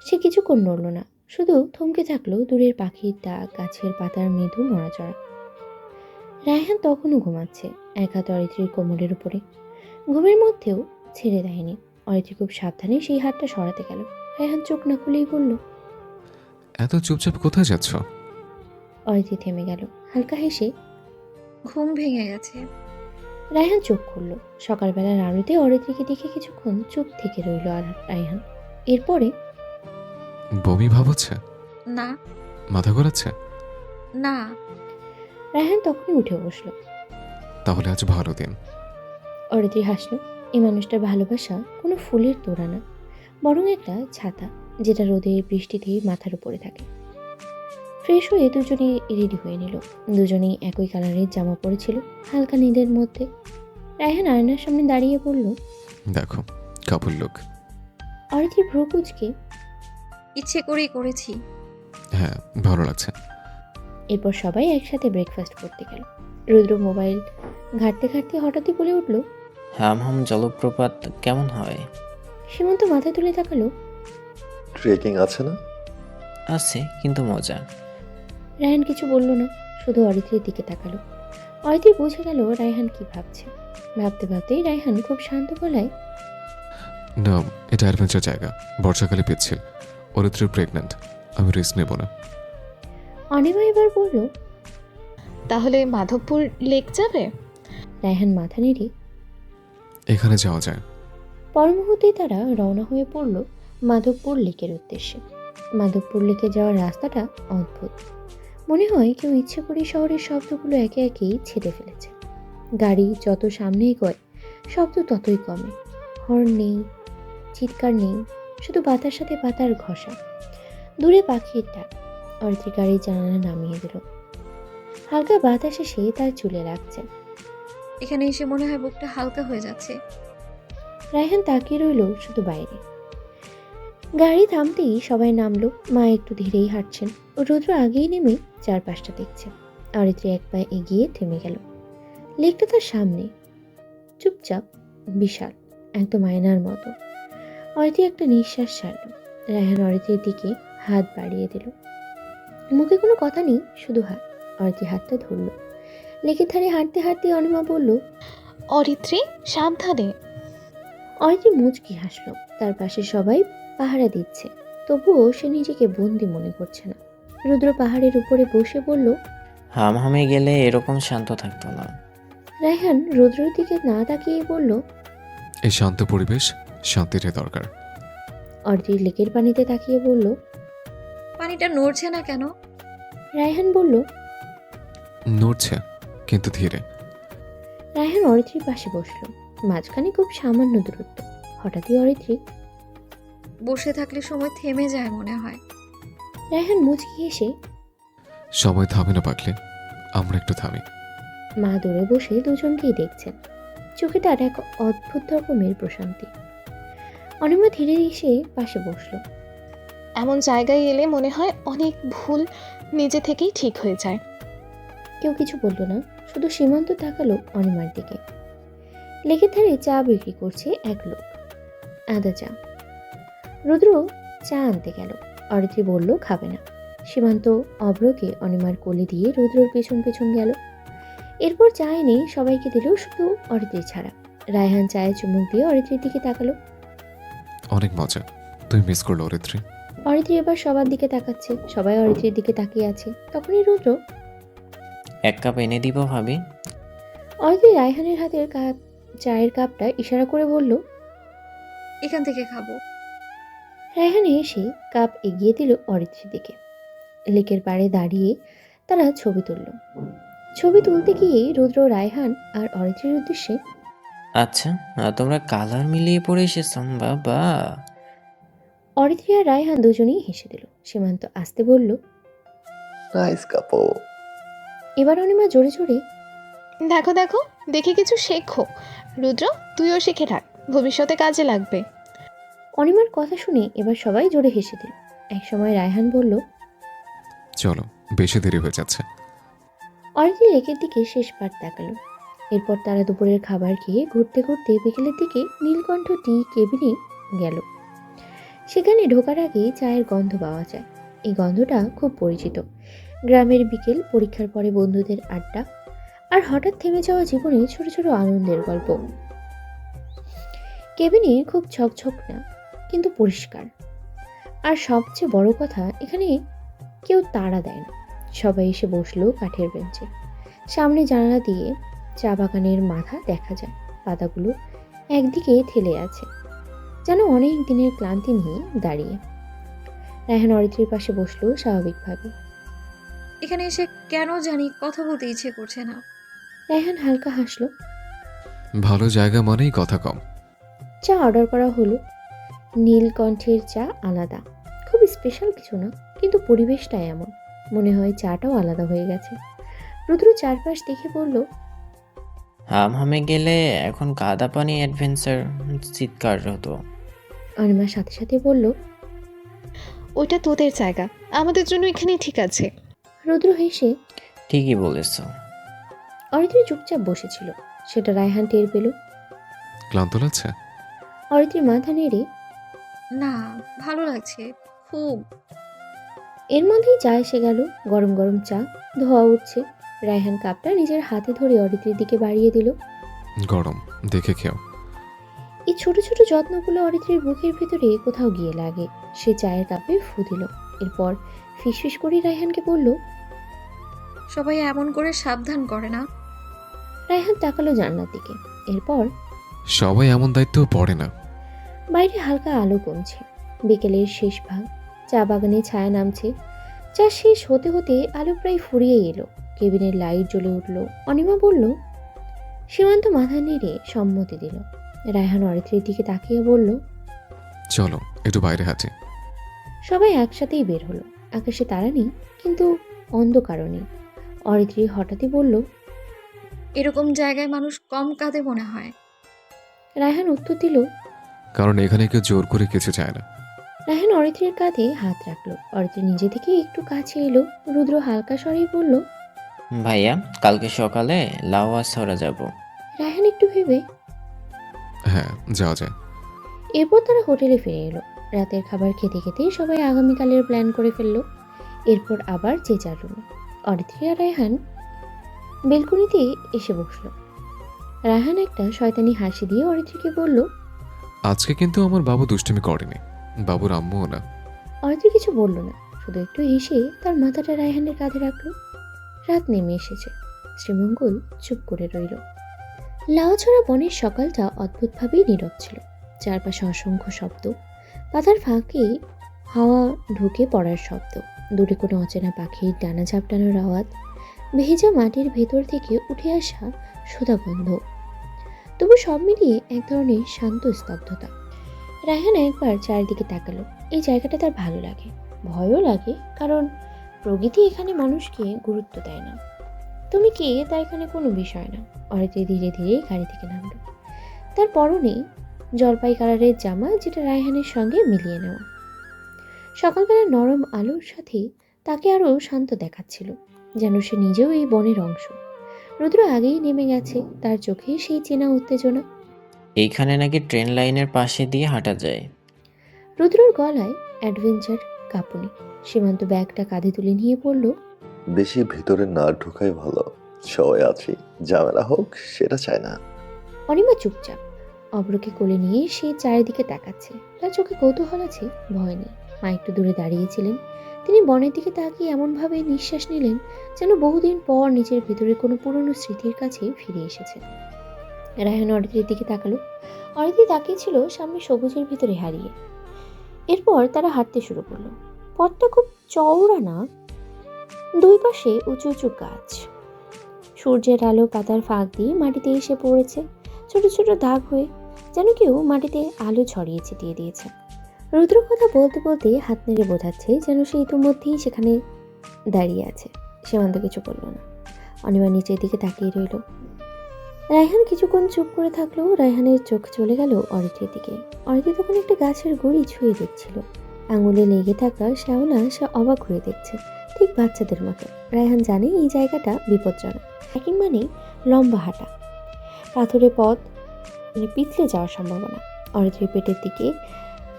সে কিছুক্ষণ নড়ল না, শুধু থমকে থাকলো দূরের পাখির ডাক, গাছের পাতার মৃদু নড়াচড়া। রায়হান তখনও ঘুমাচ্ছে, এক হাত অরিত্রির কোমরের উপরে। ঘুমের মধ্যেও ছেড়ে দেয়নি। অরিত্রি খুব সাবধানে সেই হাতটা সরাতে গেল। রায়হান চোখ না খুলেই বলল, এত চুপচাপ কোথায় যাচ্ছ? অরিত্রি থেমে গেল, হালকা হেসে। ঘুম ভেঙে গেছে। রায়হান চোখ খুলল। সকালবেলার আলোতে অরিত্রিকে দেখে কিছুক্ষণ চুপ থেকে রইল আর রায়হান। এরপরে, বমি ভাব হচ্ছে? না, মাথা ঘোরাচ্ছে? না। রায়হান তখনই উঠে বসলো। তাহলে আজ ভালো দিন। অরিত্রি হাসলো। এই মানুষটার ভালোবাসা কোনো ফুলের তোড়া না, বরং একটা ছাতা, যেটা রোদের বৃষ্টিতে মাথার উপরে থাকে। ফ্রেশ হয়ে দুজনেই রেডি হয়ে নিল। দুজনেই একই কালারের জামা পরেছিল, হালকা নীলের মধ্যে। রায়হান আয়নার সামনে দাঁড়িয়ে বলল, দেখো, কাপল লুক। অরিত্রি ভ্রু কুঁচকে। ইচ্ছে করেই করেছি। হ্যাঁ, ভালো লাগছে। এরপর সবাই একসাথে ব্রেকফাস্ট করতে গেল। রুদ্র মোবাইল ঘাঁটতে ঘাঁটতে হঠাৎই বলে উঠল, হাম জলপ্রপাত কেমন হয়? সীমান্ত মাথা তুলে তাকালো। ট্রেকিং আছে না? আছে, কিন্তু মজা। রায়হান কিছু বলল না, শুধু অরিত্রির দিকে তাকালো। অরিত্রি বুঝে গেল রায়হান কি ভাবছে। ভাবতে ভাবতেই রায়হান খুব শান্ত গলায়, না, এটা অ্যাডভেঞ্চার জায়গা, বর্ষাকালে পিচ্ছিল। অরিত্রি প্রেগন্যান্ট, আমি রিস্ক নেব না। অনিমা এবার বলল, তাহলে মাধবপুর লেক যাবে? রায়হান মাথা নেড়ে। এখানে যাওয়া যায়। পর মুহূর্তেই তারা রওনা হয়ে পড়ল মাধবপুর লেকের উদ্দেশ্যে। মাধবপুর লেকে যাওয়ার রাস্তাটা অদ্ভুত। মনে হয় কেউ ইচ্ছে করে শহরের শব্দগুলো একে একেই ছেড়ে ফেলেছে। গাড়ি যত সামনে এগোয় শব্দ ততই কমে। হর্ন নেই, চিৎকার নেই, শুধু পাতার সাথে পাতার ঘষা। দূরে পাখির ডাক। অরিত্রি গাড়ির জানালা নামিয়ে দিল। হালকা বাতাস এসে তার চুলে লাগছে। এখানে এসে মনে হয় বুকটা হালকা হয়ে যাচ্ছে। রায়হান তাকিয়ে রইল শুধু বাইরে। গাড়ি থামতেই সবাই নামলো। মা একটু ধীরেই হাঁটছেন, ও রুদ্র আগেই নেমে চারপাশটা দেখছে। অরিত্রি এক পায়ে এগিয়ে থেমে গেল। লেকটা তার সামনে, চুপচাপ, বিশাল, একদম আয়নার মতো। অরিত্রি একটা নিঃশ্বাস ছাড়ল। রায়হান অরিত্রির দিকে হাত বাড়িয়ে দিল। মুখে কোনো কথা নেই, শুধু হাত। অরিত্রি হাতটা ধরল। লেকের ধারে হাঁটতে হাঁটতে অনিমা বলল, অরিত্রি, সাবধানে। অরিত্রি মুচকি হাসল। তার পাশে সবাই পাহারা দিচ্ছে, তবুও সে নিজেকে বন্দি মনে করছে না। রুদ্র পাহাড়ের উপরে বসে বলল, হামহামে গেলে এরকম শান্ত থাকতো না। রায়হান রুদ্রের দিকে না তাকিয়ে বলল, এই শান্ত পরিবেশ, শান্তিটাই দরকার। অরিত্রি লেকের পানিতে তাকিয়ে বলল। পানিটা নড়ছে না কেন? রায়হান বলল। নড়ছে, কিন্তু ধীরে। রায়হান অরিত্রির পাশে বসলো। মাঝখানে খুব সামান্য দূরত্ব। হঠাৎই অরিত্রি, বসে থাকলে সময় থেমে যায় মনে হয়। রায়হান মুচকি এসে। সময় থামে না পাকলে, আমরা একটু থামি। মা দূরে বসে দুজনকেই দেখছেন। চোখে তার এক অদ্ভুত রকমের প্রশান্তি। অনিমা ধীরে এসে পাশে বসলো। এমন জায়গায় এলে মনে হয় অনেক ভুল নিজে থেকেই ঠিক হয়ে যায়। কেউ কিছু বলল না, শুধু সীমান্ত তাকালো অনিমার দিকে। লেকের ধারে চা বিক্রি করছে এক লোক, আদা চা। রুদ্র চা আনতে গেল। অরিত্রি বলল খাবে না। সীমান্ত অভ্রকে অনিমার কোলে দিয়ে রুদ্রর পেছন পেছন গেল। এরপর চা এনে সবাইকে দিল, শুধু অরিত্রি ছাড়া। রায়হান চায়ে চুমুক দিয়ে অরিত্রির দিকে তাকালো। অনেক মজা, তুমি মিস করলো অরিত্রি। অরিত্রি এবার সবার দিকে তাকাচ্ছে, সবাই অরিত্রির দিকে তাকিয়ে আছে। তখনই রুদ্র। এক কাপ এনে দিব ভাবি। অরিত্রি রায়হানের হাতের কাপ, চায়ের কাপটা ইশারা করে বলল, এখান থেকে খাবো। রায়হান এসে কাপ এগিয়ে দিল অরিত্রির দিকে। লেকের পাড়ে দাঁড়িয়ে তারা ছবি তুলল। ছবি তুলতে গিয়ে রুদ্র রায়হান আর অরিত্রির উদ্দেশ্যে, আচ্ছা, তোমরা কালার মিলিয়ে পড়ে এসেছো বাবা। অরিত্রী আর রায়হান দুজনেই হেসে দিল। সীমান্ত আসতে বলল, নাইস কাপল। এবার অনিমা জোরে জোরে, দেখো দেখো, দেখে কিছু শেখো। রুদ্র, তুইও শিখে থাক, ভবিষ্যতে কাজে লাগবে। অনিমার কথা শুনে এবার সবাই জোরে হেসে দিল। একসময় রায়হান বলল, চলো, বেশি দেরি হয়ে যাচ্ছে। অরিত্রী লেকের দিকে শেষবার তাকালো। এরপর তারা দুপুরের খাবার খেয়ে ঘুরতে ঘুরতে বিকেলের দিকে নীলকণ্ঠ টি কেবিনে গেল। সেখানে ঢোকার আগেই চায়ের গন্ধ পাওয়া যায়। এই গন্ধটা খুব পরিচিত। গ্রামের বিকেল, পরীক্ষার পরে বন্ধুদের আড্ডা, আর হঠাৎ থেমে যাওয়া জীবনে ছোট ছোট আনন্দের গল্প। কেবিনে খুব ঝকঝক না, কিন্তু পরিষ্কার। আর সবচেয়ে বড় কথা, এখানে কেউ তাড়া দেয় না। সবাই এসে বসলো কাঠের বেঞ্চে। সামনে জানালা দিয়ে চা বাগানের মাথা দেখা যায়। পাতাগুলো একদিকে ঠেলে আছে, যেন অনেক দিনের ক্লান্তি নিয়ে দাঁড়িয়ে। রায়হান অরিত্রীর পাশে বসলো স্বাভাবিকভাবে। এখানে এসে কেন জানি কথা বলতে ইচ্ছে করছে না। রায়হান হালকা হাসলো। ভালো জায়গা মানেই কথা কম। চা অর্ডার করা হলো। নীলকণ্ঠের চা আলাদা, খুব স্পেশাল কিছু না, কিন্তু পরিবেশটা এমন, মনে হয় চাটাও আলাদা হয়ে গেছে। রুদ্র চারপাশ দেখে বলল, হামহামে গেলে এখন কাদা পানি অ্যাডভেঞ্চার চিৎকার হতো। অনিমার সাথে সাথে বলল, ওইটা তোদের জায়গা, আমাদের জন্য এখানেই ঠিক আছে। রুদ্র হেসে, ঠিকই বলেছ। অরিত্রী চুপচাপ বসেছিল, সেটা রায়হান টের পেল। ক্লান্ত লাগছে? অরিত্রী মাথা নেড়ে, না, ভালো লাগছে খুব। এর মধ্যেই চা এসে গেল। গরম গরম চা, ধোয়া উঠছে। রায়হান কাপটা নিজের হাতে ধরে অরিত্রীর দিকে বাড়িয়ে দিল। গরম, দেখে খেও। এই ছোট ছোট যত্নগুলো অরিত্রীর বুকের ভেতরে কোথাও গিয়ে লাগে। সে চায়ের কাপে ফু দিল। এরপর ফিসফিস করে রায়হানকে বলল, সবাই এমন করে সাবধান করে না। রায়হান তাকালো জানলার দিকে। এরপর সবাই এমন দায়িত্ব পড়ে না। বাইরে হালকা আলো কমছে। বিকেলের শেষ ভাগ, চা বাগানে ছায়া নামছে। চা শেষ হতে হতে আলো প্রায় ফুরিয়ে এলো। কেবিনের লাইট জ্বলে উঠল। অনিমা বলল, সীমান্ত মাথা নেড়ে সম্মতি দিল। রায়হান অরিত্রীর দিকে তাকিয়ে বলল, চলো একটু বাইরে হাঁটি। সবাই একসাথেই বের হলো। আকাশে তারা নেই, কিন্তু অন্ধকারও নেই। অরিত্রী হঠাৎই বলল, এরকম জায়গায় মানুষ কম কাঁদে মনে হয়। রায়হান উত্তর দিল। কারণ এখানে কেউ জোর করে কিছু চায় না। রায়হান অরিত্রীর কাঁধে হাত রাখলো। অরিত্রী নিজে থেকে একটু কাছে এলো। রুদ্র হালকা স্বরেই বলল, ভাইয়া, কালকে সকালে লাওয়া ছড়া যাব। রায়হান একটু ভেবে, হ্যাঁ, যাওয়া যায়। এরপর তারা হোটেলে ফিরে এলো। রাতের খাবার খেতে খেতে সবাই আগামীকালের প্ল্যান করে ফেললো। এরপর আবার যে যার রুমে। অরিত্রী আর রায়হান বেলকনিতে এসে বসলো। রায়হান একটা শয়তানি হাসি দিয়ে অরিত্রীকে বলল, আজকে কিন্তু আমার বাবু দুষ্টুমি করেনি, বাবুর আম্মুও না। অরিত্রী কিছু বলল না, শুধু একটু হেসে তার মাথাটা রায়হানের কাঁধে রাখলো। রাত নেমে এসেছে। শ্রীমঙ্গল চুপ করে রইল। লাউছড়া বনের সকালটা অদ্ভুতভাবেই নীরব ছিল। চারপাশে অসংখ্য শব্দ, পাতার ফাঁকে হাওয়া ঢুকে পড়ার শব্দ, দূরে কোনো অচেনা পাখির ডানা ঝাপটানোর আওয়াজ, ভেজা মাটির ভেতর থেকে উঠে আসা সোদা গন্ধ। তবু সব মিলিয়ে এক ধরনের শান্ত স্তব্ধতা। রায়হান একবার চারিদিকে তাকালো। এই জায়গাটা তার ভালো লাগে, ভয়ও লাগে, কারণ প্রকৃতি এখানে মানুষকে গুরুত্ব দেয় না। তুমি কে তা এখানে কোনো বিষয় না। অরিত্রী ধীরে ধীরে গাড়ি থেকে নামলো। তার পরনে জলপাই কালারের জামা, যেটা রায়হানের সঙ্গে মিলিয়ে নেওয়া। সকালবেলা নরম আলোর সাথে তাকে আরও শান্ত দেখাচ্ছিল, যেন সে নিজেও এই বনের অংশ। রুদ্র আগেই নেমে গেছে, তার চোখে সেই চেনা উত্তেজনা। এইখানে নাকি ট্রেন লাইনের পাশে দিয়ে হাঁটা যায়। রুদ্রর গলায় অ্যাডভেঞ্চার কাঁপুনি। সীমান্ত ব্যাগটা কাঁধে তুলে নিয়ে পড়ল, বেশি ভিতরে না ঢোকাই ভালো। সবাই আছি, ঝামেলা হোক সেটা চায় না। অনিমা চুপচাপ। অব্রকে কোলে নিয়ে সে চারিদিকে তাকাচ্ছে। তার চোখে কৌতূহল আছে, ভয় নেই। মা একটু দূরে দাঁড়িয়েছিলেন। তিনি বনের দিকে তাকিয়ে এমনভাবে নিঃশ্বাস নিলেন, যেন বহুদিন পর নিজের ভেতরে কোনো পুরনো স্মৃতির কাছে ফিরে এসেছেন। রায়হান অরিত্রীর দিকে তাকালো। অরিত্রী তাকিয়েছিল সামনে সবুজের ভিতরে হারিয়ে। এরপর তারা হাঁটতে শুরু করলো। পথটা খুব চওড়া না, দুই পাশে উঁচু উঁচু গাছ। সূর্যের আলো পাতার ফাঁক দিয়ে মাটিতে এসে পড়েছে। ছোট ছোট ছোট দাগ হয়ে, যেন কেউ মাটিতে আলো ছড়িয়ে ছিটিয়ে দিয়েছে। রুদ্র কথা বলতে বলতে হাত নেড়ে বোঝাচ্ছে যেন সে ইতিমধ্যেই সেখানে দাঁড়িয়ে আছে। সীমান্ত কিছু বলল না। অনিমা নিচের দিকে তাকিয়ে রইল। রায়হান কিছুক্ষণ চুপ করে থাকলেও রায়হানের চোখ চলে গেল অরিত্রের দিকে। অরিত্র তখন একটা গাছের গুঁড়ি ছুঁয়ে দেখছিল। আঙুলে লেগে থাকা শ্যাওলা সে অবাক হয়ে দেখছে, ঠিক বাচ্চাদের মতো। রায়হান জানে এই জায়গাটা বিপজ্জনক। ট্রেকিং মানে লম্বা হাঁটা, পাথুরে পথ, পিছলে যাওয়ার সম্ভাবনা। অরিত্রের পেটের দিকে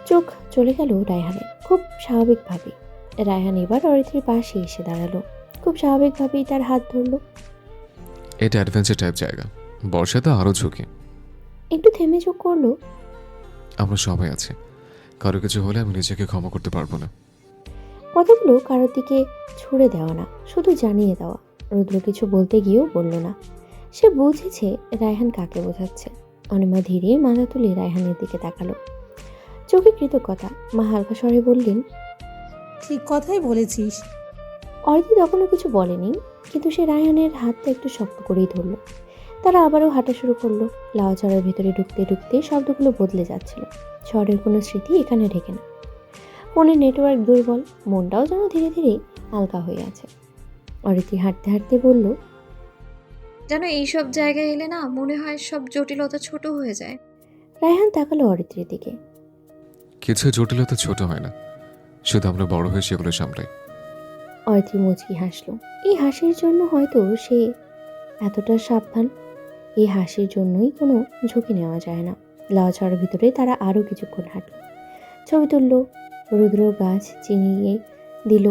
চোখ চলে গেল রায়হানের, খুব স্বাভাবিকভাবে। রায়হান এবার অরিত্রের পাশে এসে দাঁড়ালো, খুব স্বাভাবিকভাবেই তার হাত ধরলো। এটা অ্যাডভেঞ্চার টাইপ জায়গা, বর্ষাতে আরও ঝুঁকি। একটু থেমে চোখ করলো। আমরা সবাই আছি, কারো কিছু হলে আমি নিজেকে ক্ষমা করতে পারবো না। কথাগুলো কারোর দিকে ছুড়ে দেওয়া না, শুধু জানিয়ে দেওয়া। রুদ্র কিছু বলতে গিয়েও বলল না। সে বুঝেছে রায়হান কাকে বোঝাচ্ছে। অনিমা ধীরে মাথা তুলে রায়হানের দিকে তাকালো, চোখে কৃতজ্ঞতা। মা হালকা স্বরে বললেন, ঠিক কথাই বলেছিস। অরিত্রি তখনও কিছু বলেনি, কিন্তু সে রায়হানের হাতটা একটু শক্ত করেই ধরলো। তারা আবারও হাঁটা শুরু করলো। লাউচারার ভেতরে ঢুকতে ঢুকতে শব্দগুলো বদলে যাচ্ছিল। শহরের কোনো স্মৃতি এখানে ঢেকে না। ফোনের নেটওয়ার্ক দুর্বল, মনটাও যেন ধীরে ধীরে হালকা হয়ে আছে। অরিত্রি হাঁটতে হাঁটতে বলল, যেন এইসব জায়গায় এলে না মনে হয় সব জটিলতা ছোট হয়ে যায়। রায়হান তাকালো অরিত্রির দিকে। কিছু জটিলতা ছোট হয় না, শুধু আমরা বড় হয়ে সেগুলো সামলাই। অরিত্রি মুচকি হাসলো। এই হাসির জন্য হয়তো সে এতটা সাবধান। এই হাসির জন্যই কোনো ঝুঁকি নেওয়া যায় না। লাউচারার ভিতরে তারা আরও কিছুক্ষণ হাঁটল, ছবি তুলল। রুদ্র গাছ চিনিয়ে দিল।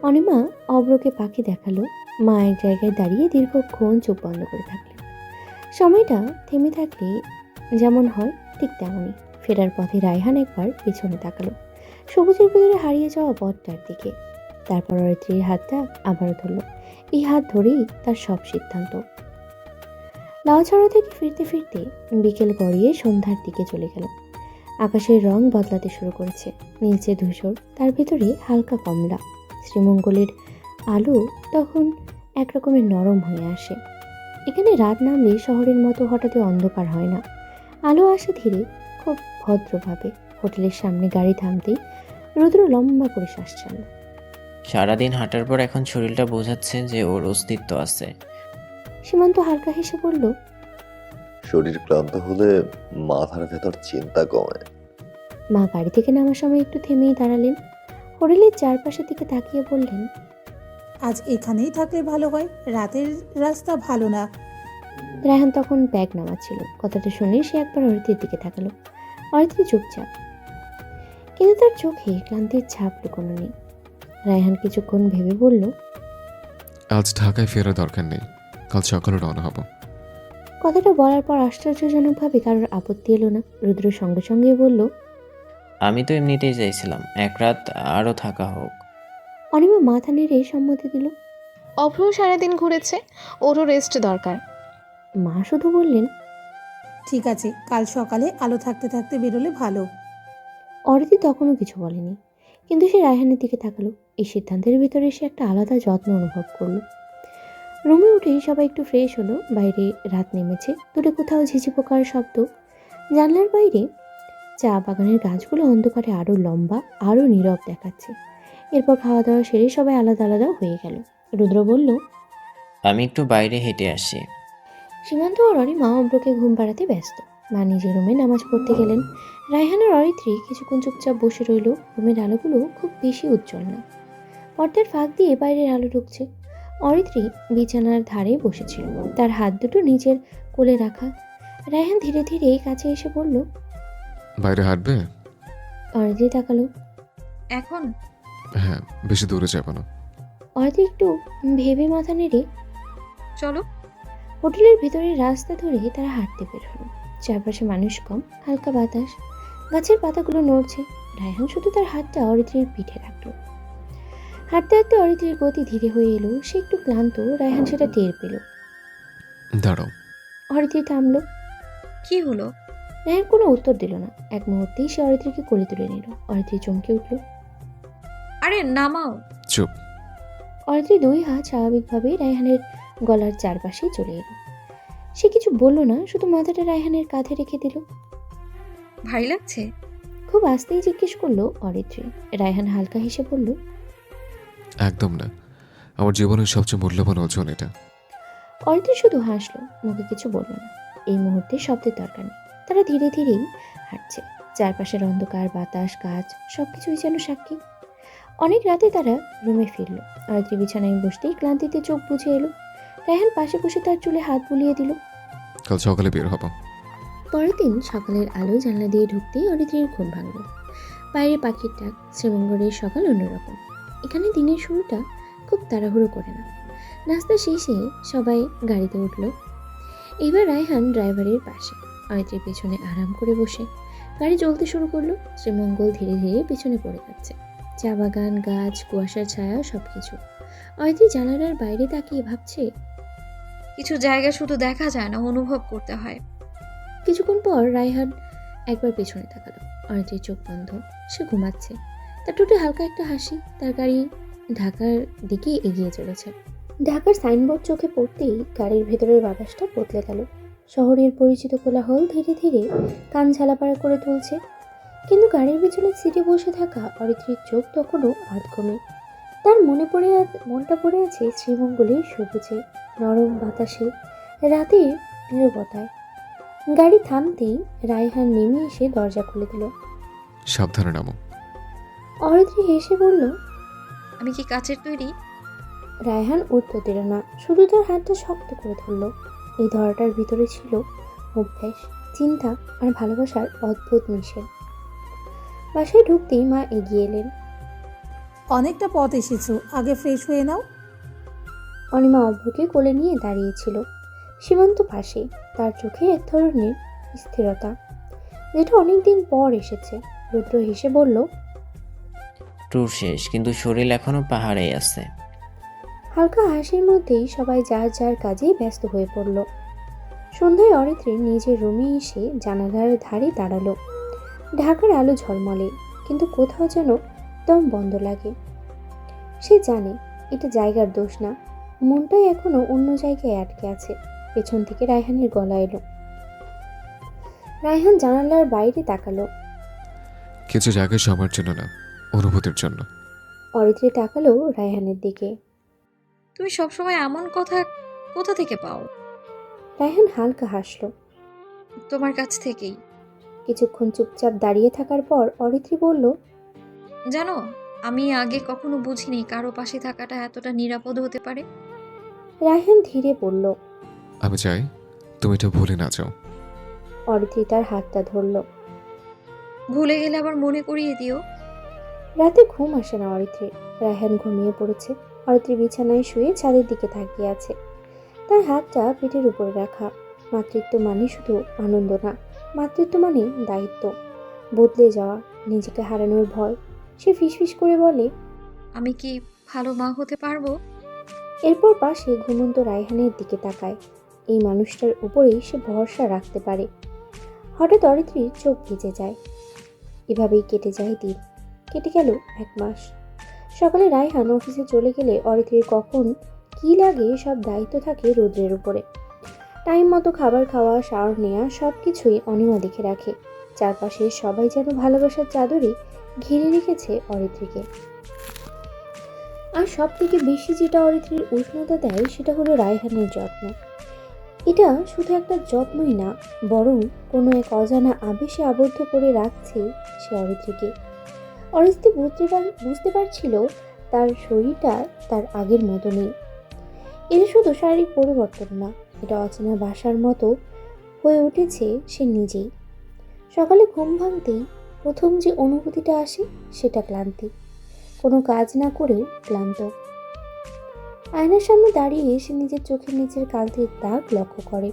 অনিমা অব্রকে পাখি দেখালো। মা এক জায়গায় দাঁড়িয়ে দীর্ঘক্ষণ চোখ বন্ধ করে থাকলেন। সময়টা থেমে থাকলে যেমন হয় ঠিক তেমনই। ফেরার পথে রায়হান একবার পেছনে তাকালো, সবুজের ভিতরে হারিয়ে যাওয়া পথটার দিকে। তারপর অরিত্রির হাতটা আবারও ধরল। এই হাত ধরেই তার সব সিদ্ধান্ত। লাউছড়া থেকে ফিরতে ফিরতে বিকেল গড়িয়ে সন্ধ্যার দিকে চলে গেল। আকাশের রং বদলাতে শুরু করেছে। নীলচে ধূসর, তার ভিতরে হালকা কমলা। শ্রীমঙ্গলের আলো তখন একরকমের নরম হয়ে আসে। এখানে রাত নামলে শহরের মতো হঠাৎই অন্ধকার হয় না। আলো আসে ধীরে, খুব ভদ্রভাবে। হোটেলের সামনে গাড়ি থামতেই রুদ্র লম্বা করে শ্বাস ছাড়ল। সারাদিন হাঁটার পর এখন শরীরটা বোঝাচ্ছে যে ওর অস্তিত্ব আছে। সীমান্ত হালকা হেসে বলল, শরীর ক্লান্ত হলে মাথার ভেতর চিন্তা কমে। মা গাড়ি থেকে নামার সময় একটু থেমেই দাঁড়ালেন। হোটেলের চারপাশের দিকে তাকিয়ে বললেন, আজ এখানেই থাকলে ভালো হয়, রাতের রাস্তা ভালো না। রায়হান তখন ব্যাগ নামাচ্ছিল। কথাটা শুনে সে একবার অরিত্রির দিকে তাকালো। অরিত্রি চুপচাপ, কিন্তু তার চোখে ক্লান্তির ছাপ লুকোনো নেই। রায়হান কিছুক্ষণ ভেবে বলল, আজ ঢাকায় ফেরার দরকার নেই, কাল সকালে রওনা হব। কথাটা বলার পর আশ্চর্যজনকভাবে কারোর আপত্তি এলো না। রুদ্র সঙ্গে সঙ্গে বলল, আমি তো এমনিতেই চাইছিলাম এক রাত আরও থাকা হোক। অনিমা মাথা নেড়ে সম্মতি দিল। অভ্র সারাদিন ঘুরেছে, ওরও রেস্ট দরকার। মা শুধু বললেন, ঠিক আছে, কাল সকালে আলো থাকতে থাকতে বেরোলে ভালো। অরিত্রি তখনও কিছু বলেনি, কিন্তু সে রায়হানের দিকে তাকালো। এই সিদ্ধান্তের ভিতরে সে একটা আলাদা যত্ন অনুভব করলো। রুমে উঠেই সবাই একটু ফ্রেশ হলো। বাইরে রাত নেমেছে, দূরে কোথাও ঝিঝি পোকার শব্দ। জানলার বাইরে চা বাগানের গাছগুলো অন্ধকারে আরও লম্বা, আরও নীরব দেখাচ্ছে। এরপর খাওয়া দাওয়া সেরে সবাই আলাদা আলাদা হয়ে গেল। রুদ্র বলল, আমি একটু বাইরে হেঁটে আসি। সীমান্ত আর অনিমা অব্রকে ঘুম পাড়াতে ব্যস্ত। মা নিজের রুমে নামাজ পড়তে গেলেন। রায়হান আর অরিত্রি কিছুক্ষণ চুপচাপ বসে রইল। রুমের আলোগুলো খুব বেশি উজ্জ্বল না, পর্দার ফাঁক দিয়ে বাইরের আলো ঢুকছে। অরিত্রি বিছানার ধারে বসেছিল, তার হাত দুটো নিজের কোলে রাখা। রায়হান ধীরে ধীরে কাছে এসে বলল, বাইরে হাঁটবে? অরিত্রি তাকালো। এখন হ্যাঁ, বেশি দূরে যাব না। অরিত্রি একটু ভেবে মাথা নেড়ে চলো। হোটেলের ভেতরের রাস্তা ধরে তারা হাঁটতে বের হলো। চারপাশে মানুষ কম, হালকা বাতাস, গাছের পাতাগুলো নড়ছে। রায়হান শুধু তার হাতটা অরিত্রির পিঠে রাখলো। হাঁটতে হাঁটতে অরিত্রির গতি ধীরে হয়ে এলো। সে একটু ক্লান্ত, রায়হান সেটা টের পেল। দাঁড়াও। অরিত্রি থামলো। কি হলো? রায়হান কোনো উত্তর দিল না। এক মুহূর্তেই সে অরিত্রিকে কোলে তুলে নিল। অরিত্রি চমকে উঠল। আরে নামাও। চুপ। অরিত্রি দুই হাত স্বাভাবিকভাবেই রায়হানের গলার চারপাশে চলে এলো। সে কিছু বলল না, শুধু মাথাটা রায়হানের কাঁধে রেখে দিল। ভারী লাগছে? খুব আস্তেই জিজ্ঞেস করলো অরিত্রী। রায়হান হালকা হেসে বলল, একদম না, আমার জীবনের সবচেয়ে মূল্যবান অর্জন এটা। অরিত্রী শুধু হাসলো, মুখে কিছু বলল না। এই মুহূর্তে শব্দের দরকার নেই। তারা ধীরে ধীরেই হাঁটছে। চারপাশের অন্ধকার, বাতাস, গাছ সবকিছুই যেন সাক্ষী। অনেক রাতে তারা রুমে ফিরল। অরিত্রী বিছানায় বসতেই ক্লান্তিতে চোখ বুজে এলো। রায়হান পাশে বসে তার চুলে হাত বুলিয়ে দিল। কাল সকালে বের হব। পরের দিন সকালের আলো জানলা দিয়ে ঢুকতেই অরিত্রীর ঘুম ভাঙল। বাইরে পাখির ডাক, শ্রীমঙ্গলের সকাল অন্যরকম। এখানে দিনের শুরুটা খুব তাড়াহুড়ো করে না। নাস্তা শেষে সবাই গাড়িতে উঠল। এবার রায়হান ড্রাইভারের পাশে, অরিত্রীর পেছনে আরাম করে বসে। গাড়ি চলতে শুরু করলো। শ্রীমঙ্গল ধীরে ধীরে পিছনে পড়ে যাচ্ছে। চা বাগান, গাছ, কুয়াশার ছায়া, সবকিছু। অরিত্রী জানালার বাইরে তাকিয়ে ভাবছে। কিছু জায়গা শুধু দেখা যায় না, অনুভব করতে হয়। কিছুক্ষণ পর রায়হান একবার পেছনে তাকালো। অরিত্রীর চোখ বন্ধ, সে ঘুমাচ্ছে। তার ঠোঁটে হালকা একটা হাসি। তার গাড়ি ঢাকার দিকে এগিয়ে চলেছে। ঢাকার সাইনবোর্ড চোখে পড়তেই গাড়ির ভেতরের বাতাসটা বদলে গেল। শহরের পরিচিত কোলাহল ধীরে ধীরে কান ঝালাপাড়া করে তুলছে। কিন্তু গাড়ির পিছনের সিটে বসে থাকা অরিত্রীর চোখ তখনও আধঘুমে। তার মনটা পড়ে আছে শ্রীমঙ্গলের সবুজে, নরম বাতাসে, রাতের নীরবতায়। গাড়ি থামতেই রায়হান নেমে এসে দরজা খুলে দিল। সাবধানে নামো। অরিত্রী হেসে বলল, আমি কি কাচের তৈরি? রায়হান উত্তর দিল না, শুধু তার হাতটা শক্ত করে ধরল। এই ধরাটার ভিতরে ছিল অভ্যাস, চিন্তা আর ভালোবাসার অদ্ভুত মিশেল। বাসায় ঢুকতেই মা এগিয়ে এলেন। অনেকটা পথ এসেছো, আগে ফ্রেশ হয়ে নাও। অনিমা অভ্রকে কোলে নিয়ে দাঁড়িয়েছিল। সীমান্ত পাশে, তার চোখে এক ধরনের স্থিরতা, যেটা অনেকদিন পর এসেছে। রুদ্র হেসে বলল, ট্যুর শেষ, কিন্তু শরীর এখনো পাহাড়ে আছে। হালকা হাসির মধ্যেই সবাই যার যার কাজে ব্যস্ত হয়ে পড়ল। সন্ধ্যায় অরিত্রী নিজের রুমে এসে জানালার ধারে দাঁড়ালো। ঢাকার আলো ঝলমলে, কিন্তু কোথাও যেন দম বন্ধ লাগে। সে জানে এটা জায়গার দোষ না, মনটাই এখনো অন্য জায়গায় আটকে আছে। পেছন থেকে রায়হানের গলা এলো। রায়হান জানালার বাইরে তাকালো। কিছু জায়গায় সময়ের জন্য না, অনুভূতির জন্য। অরিত্রী তাকালো রায়হানের দিকে। তুমি সবসময় এমন কথা কোথা থেকে পাও? রায়হান হালকা হাসলো। তোমার কাছ থেকেই। কিছুক্ষণ চুপচাপ দাঁড়িয়ে থাকার পর অরিত্রী বলল, জানো, আমি আগে কখনো বুঝিনি কারো পাশে থাকাটা এতটা নিরাপদ হতে পারে। রায়হান ধীরে বলল। আমি চাই তুমি এটা ভুলে না যাও। অরিত্রী তার হাতটা ধরল। ভুলে গেলে আবার মনে করিয়ে দিও। রাতে ঘুম আসে না অরিত্রীর। রায়হান ঘুমিয়ে পড়েছে। অরিত্রী বিছানায় শুয়ে ছাদের দিকে তাকিয়ে আছে। তার হাতটা পেটের উপরে রাখা। মাতৃত্ব মানে শুধু আনন্দ না, মাতৃত্ব মানে দায়িত্ব, বদলে যাওয়া, নিজেকে হারানোর ভয়। সে ফিসফিস করে বলে, আমি কি ভালো মা হতে পারবো? এরপর পাশে ঘুমন্ত রায়হানের দিকে তাকায়। এই মানুষটার উপরেই সে ভরসা রাখতে পারে। হঠাৎ অরিত্রীর চোখ ভিজে যায়। এভাবেই কেটে যায় দিন। কেটে গেল 1 মাস। সকালে রায়হান অফিসে চলে গেলে অরিত্রীর কখন কি লাগে সব দায়িত্ব থাকে রুদ্রের উপরে। টাইম মতো খাবার খাওয়া, শাওয়ার নেওয়া, সব কিছুই অনিমা দেখে রাখে। চারপাশে সবাই যেন ভালোবাসার চাদরে ঘিরে রেখেছে অরিত্রীকে। আর সব থেকে বেশি যেটা অরিত্রীর উষ্ণতা দেয় সেটা হলো রায়হানের যত্ন। এটা শুধু একটা যত্নই না, বরং কোনো এক অজানা আবেশে আবদ্ধ করে রাখছে সে অরিত্রীকে। অরিত্রী বুঝতে পারছিল তার শরীরটা তার আগের মতো নেই। এটা শুধু শারীরিক পরিবর্তন না, এটা অচেনা বাসার মতো হয়ে উঠেছে সে নিজেই। সকালে ঘুম ভাঙতেই প্রথম যে অনুভূতিটা আসে সেটা ক্লান্তি। কোনো কাজ না করেও ক্লান্ত। আয়নার সামনে দাঁড়িয়ে সে নিজের চোখের নিচের কালটির দাগ লক্ষ্য করে।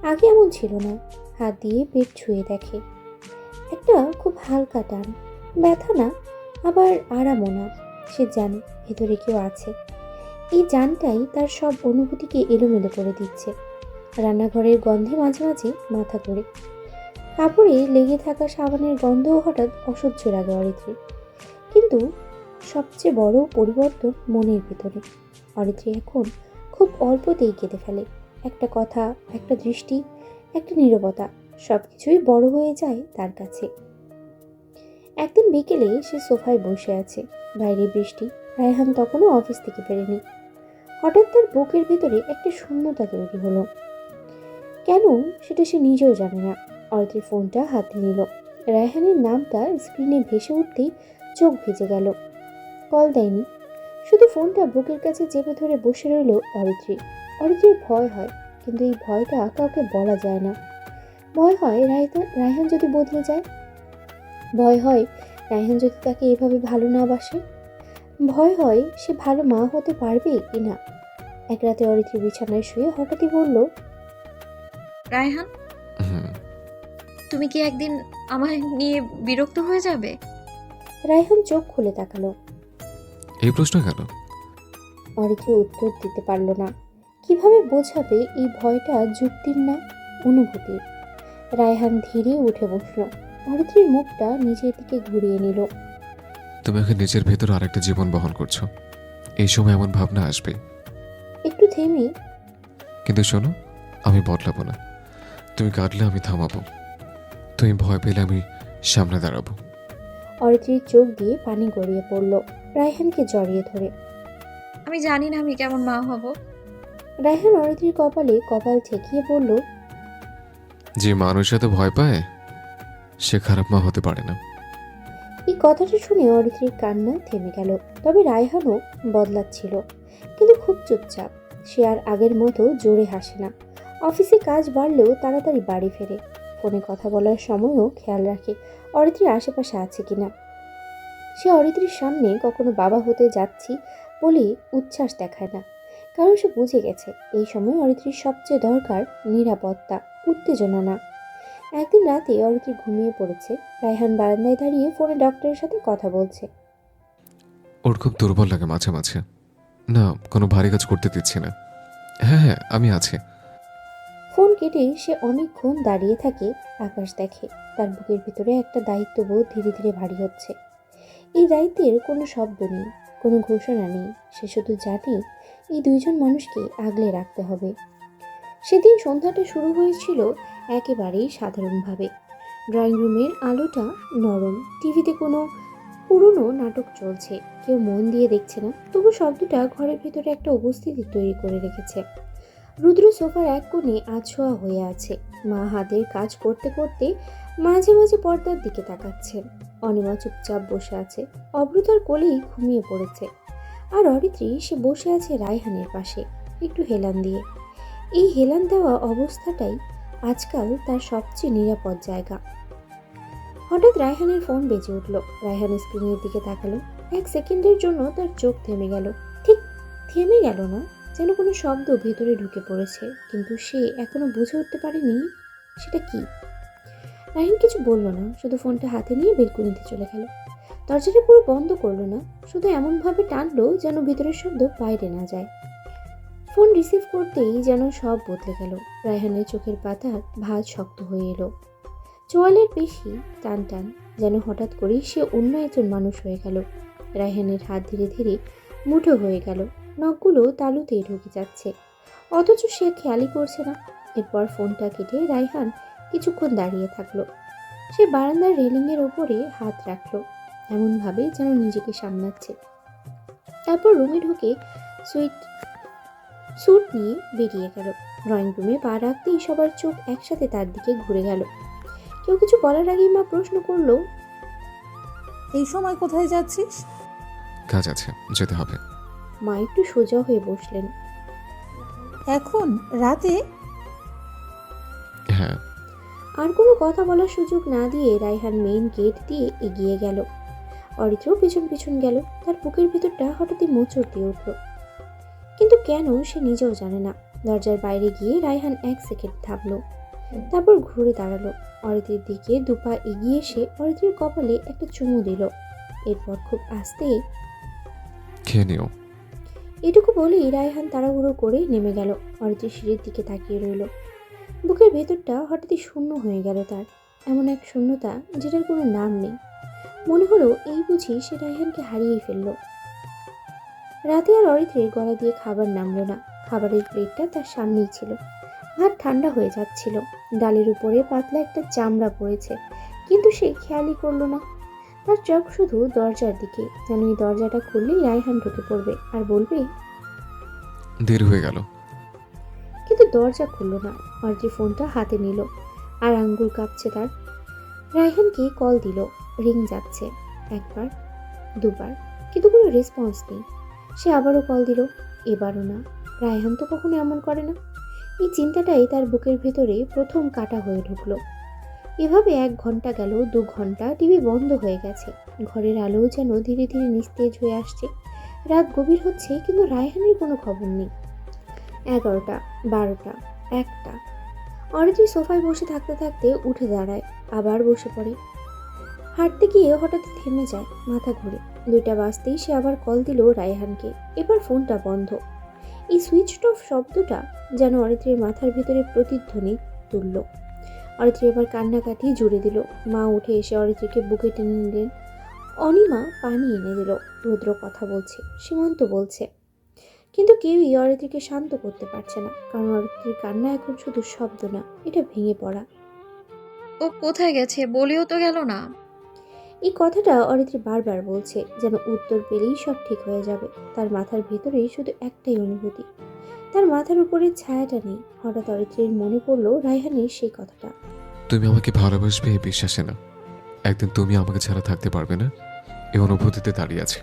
আগে এমন ছিল না। হাত দিয়ে পেট ছুঁয়ে দেখে। একটা খুব হালকা টান, ব্যথা না, আবার আরামও না। সে জানে ভেতরে কেউ আছে। এই জানটাই তার সব অনুভূতিকে এলোমেলো করে দিচ্ছে। রান্নাঘরের গন্ধে মাঝে মাঝে মাথা ঘোরে। কাপড়ে লেগে থাকা সাবানের গন্ধও হঠাৎ অসহ্য লাগে অরিত্রীর। কিন্তু সবচেয়ে বড় পরিবর্তন মনের ভেতরে। অরিত্রী এখন খুব অল্পতেই কেঁদে ফেলে। একটা কথা, একটা দৃষ্টি, একটা নীরবতা, সব কিছুই বড় হয়ে যায় তার কাছে। একদিন বিকেলে সে সোফায় বসে আছে, বাইরে বৃষ্টি, রায়হান তখনও অফিস থেকে ফেরেনি। হঠাৎ তার বুকের ভেতরে একটা শূন্যতা তৈরি হলো। কেন সেটা সে নিজেও জানে না। অরিত্রি ফোনটা হাতে নিল। রায়হানের নামটা স্ক্রিনে ভেসে উঠতেই চোখ ভিজে গেল। কল দেয়নি, শুধু ফোনটা বুকের কাছে চেপে ধরে বসে রইল অরিত্রি। অরিত্রির ভয় হয়, কিন্তু এই ভয়টা কাউকে বলা যায় না। ভয় হয় রায়হান যদি বদলে যায়, ভয় হয় রায়হান যদি তাকে এভাবে ভালো না বাসে, ভয় হয় সে ভালো মা হতে পারবে কিনা। এক রাতে অরিত্রি বিছানায় শুয়ে হঠাৎই বলল, রায়হান, হুম। তুমি কি একদিন আমায় নিয়ে বিরক্ত হয়ে যাবে? রায়হান চোখ খুলে তাকালো। এই প্রশ্ন কেন? অরিত্রি উত্তর দিতে পারল না। কিভাবে বোঝাবে এই ভয়টা যুক্তির না অনুভূতির। রায়হান ধীরে উঠে বসল। অরিত্রির মুখটা নিজের দিকে ঘুরিয়ে নিল। তুমি এখন নিজের ভেতর আরেকটা জীবন বহন করছো, এই সময় এমন ভাবনা আসবে। একটু থেমে, কিন্তু শোনো, আমি বদলাবো না। তুমি কাঁদলে আমি থামাবো, তুমি ভয় পেলে আমি সামনে দাঁড়াবো। অরিত্রির চোখ দিয়ে পানি গড়িয়ে পড়ল রায়হানকে জড়িয়ে ধরে। আমি জানি না আমি কেমন মা হব। রায়হান অরিত্রির কপালে কপাল ঠেকিয়ে বলল, যে মানুষ এত ভয় পায় সে খারাপ মা হতে পারে না। এই কথাটা শুনে অরিত্রির কান্না থেমে গেল। তবে রায়হানও বদলাচ্ছিল, কিন্তু খুব চুপচাপ। সে আর আগের মতো জোরে হাসে না। অফিসে কাজ বাড়লেও তাড়াতাড়ি বাড়ি ফেরে। ফোনে কথা বলার সময়ও খেয়াল রাখে অরিত্রির আশেপাশে আছে কিনা। সে অরিত্রির সামনে কখনো বাবা হতে যাচ্ছি বলে উচ্ছ্বাস দেখায় না, কারণ সে বুঝে গেছে এই সময় অরিত্রির সবচেয়ে দরকার নিরাপত্তা, উত্তেজনা না। একদিন রাতে অরিত্রি ঘুমিয়ে পড়েছে। রায়হান বারান্দায় দাঁড়িয়ে ফোনে ডক্টরের সাথে কথা বলছে। ওর খুব দুর্বল লাগে মাঝে মাঝে, না কোনো ভারী কাজ করতে দিচ্ছি না। হ্যাঁ হ্যাঁ আমি আছি। ফোন কেটে সে অনেকক্ষণ দাঁড়িয়ে থাকে, আকাশ দেখে। তার বুকের ভিতরে একটা দায়িত্ববোধ ধীরে ধীরে ভারী হচ্ছে। এই দায়িত্বের কোনো শব্দ নেই, কোনো ঘোষণা নেই। সে শুধু জানে এই দুইজন মানুষকে আগলে রাখতে হবে। সেদিন সন্ধ্যাটা শুরু হয়েছিল একেবারেই সাধারণভাবে। ড্রয়িং রুমের আলোটা নরম, টিভিতে কোনো পুরনো নাটক চলছে, কেউ মন দিয়ে দেখছে না, তবু শব্দটা ঘরের ভেতরে একটা উপস্থিতি তৈরি করে রেখেছে। রুদ্র সোফার এক কোণে আছোয়া হয়ে আছে, মা হাতের কাজ করতে করতে মাঝে মাঝে পর্দার দিকে তাকাচ্ছে। অনিমা চুপচাপ বসে আছে, অব্রতার কোলেই ঘুমিয়ে পড়েছে। আর অরিত্রি সে বসে আছে রায়হানের পাশে, একটু হেলান দিয়ে। এই হেলান দেওয়া অবস্থাটাই আজকাল তার সবচেয়ে নিরাপদ জায়গা। হঠাৎ রায়হানের ফোন বেজে উঠল। রায়হান স্ক্রিনের দিকে তাকালো। এক সেকেন্ডের জন্য তার চোখ থেমে গেল। ঠিক থেমে গেল না, যেন কোনো শব্দ ভেতরে ঢুকে পড়েছে, কিন্তু সে এখনো বুঝে উঠতে পারেনি সেটা কি। রায়হান কিছু বলল না, শুধু ফোনটা হাতে নিয়ে বেলকুনিতে চলে গেল। দরজাটা পুরো বন্ধ করলো না, শুধু এমনভাবে টানলো যেন ভিতরের শব্দ বাইরে না যায়। ফোন রিসিভ করতেই যেন সব বদলে গেল। রায়হানের চোখের পাতার ভাঁজ শক্ত হয়ে এলো, চোয়ালের পেশি টান টান, যেন হঠাৎ করেই সে অন্য একজন মানুষ হয়ে গেল। রায়হানের হাত ধীরে ধীরে মুঠো হয়ে গেল, নখগুলো তালুতেই ঢুকে যাচ্ছে, অথচ সে খেয়ালই করছে না। এরপর ফোনটা কেটে রায়হান কিছুক্ষণ দাঁড়িয়ে থাকলো। সে বারান্দার রেলিংয়ের ওপরে হাত রাখলো, এমনভাবে যেন নিজেকে সামলাচ্ছে। তারপর রুমে ঢুকে স্যুট নিয়ে বেরিয়ে গেল। ড্রয়িং রুমে পা রাখতেই সবার চোখ একসাথে তার দিকে ঘুরে গেল। কেউ কিছু বলার আগেই মা প্রশ্ন করলো, এই সময় কোথায় যাচ্ছিস? কাজ আছে, যেতে হবে। মা একটু সোজা হয়ে বসলেন। এখন রাতে? হ্যাঁ। আর কোনো কথা বলার সুযোগ না দিয়ে রায়হান মেইন গেট দিয়ে এগিয়ে গেল। অরিত্রও পিছন পিছন গেল। তার বুকের ভিতরটা হঠাৎই মোচড় দিয়ে উঠল, কিন্তু কেন সে নিজেও জানে না। দরজার বাইরে গিয়ে রায়হান এক সেকেন্ড থামলো, তারপর ঘুরে দাঁড়ালো। অরিত্রের দিকে দুপা এগিয়ে এসে অরিত্রের কপালে একটা চুমু দিল। এরপর খুব আস্তে, খেয়ে নিও। এটুকু বলেই রায়হান তাড়াহুড়ো করে নেমে গেল। অরিত্রি সিঁড়ির দিকে তাকিয়ে রইল। বুকের ভেতরটা হঠাৎই শূন্য হয়ে গেল তার, এমন এক শূন্যতা যেটার কোনো নাম নেই। মনে হলো এই বুঝি সে রায়হানকে হারিয়েই ফেলল। রাতে আর অরিত্রের গলা দিয়ে খাবার নামলো না। খাবারের প্লেটটা তার সামনেই ছিল। ভাত ঠান্ডা হয়ে যাচ্ছিল, ডালের উপরে পাতলা একটা চামড়া পড়েছে, কিন্তু সে খেয়ালই করলো না। তার চোখ শুধু দরজার দিকে, যেন এই দরজাটা খুললেই রায়হান ঢুকে পড়বে আর বলবে। দেরি হয়ে গেল। কিন্তু দরজা খুলল না। অর্জি ফোনটা হাতে নিল আর আঙ্গুল কাঁপছে তার। রায়হানকে কল দিল, রিং যাচ্ছে, একবার দুবার, কিন্তু কোনো রেসপন্স নেই। সে আবারও কল দিল, এবারও না। রায়হান তো কখনো এমন করে না। এই চিন্তাটাই তার বুকের ভেতরে প্রথম কাটা হয়ে ঢুকলো। এভাবে 1 ঘন্টা গেল, 2 ঘন্টা, টিভি বন্ধ হয়ে গেছে, ঘরের আলো যেন ধীরে ধীরে নিস্তেজ হয়ে আসছে। রাত গভীর হচ্ছে, কিন্তু রায়হানের কোনো খবর নেই। 11টা, 12টা, 1টা। অরিত্রি সোফায় বসে থাকতে থাকতে উঠে দাঁড়ায়, আবার বসে পড়ে। হাঁটতে গিয়ে হঠাৎ থেমে যায়, মাথা ঘুরে। 2টা বাজতেই সে আবার কল দিল রায়হানকে। এবার ফোনটা বন্ধ। এই সুইচড অফ শব্দটা যেন অরিত্রির মাথার ভিতরে প্রতিধ্বনি তুলল। অরিত্রি এবার কান্নাকাটি জুড়ে দিল। মা উঠে এসে অরিত্রিকে বুকে টেনে নিলেন। অনিমা পানি এনে দিল। রুদ্র কথা বলছে, সীমান্ত বলছে, কিন্তু কেউই অরিত্রিকে শান্ত করতে পারছে না, কারণ অরিত্রির কান্না এখন শুধু শব্দ না, এটা ভেঙে পড়া। ও কোথায় গেছে বলেও তো গেল না। এই কথাটা অরিত্রি বারবার বলছে, যেন উত্তর পেলেই সব ঠিক হয়ে যাবে। তার মাথার ভেতরেই শুধু একটাই অনুভূতি, তার মাথার উপরে ছায়াটা নেই। হঠাৎ অরিত্রির মনে পড়লো রায়হানের সেই কথাটা। তুমি আমাকে ভালোবাসবে এই বিশ্বাসে না, একদিন তুমি আমাকে ছাড়া থাকতে পারবে না এই অনুভূতিতে দাঁড়িয়ে আছে।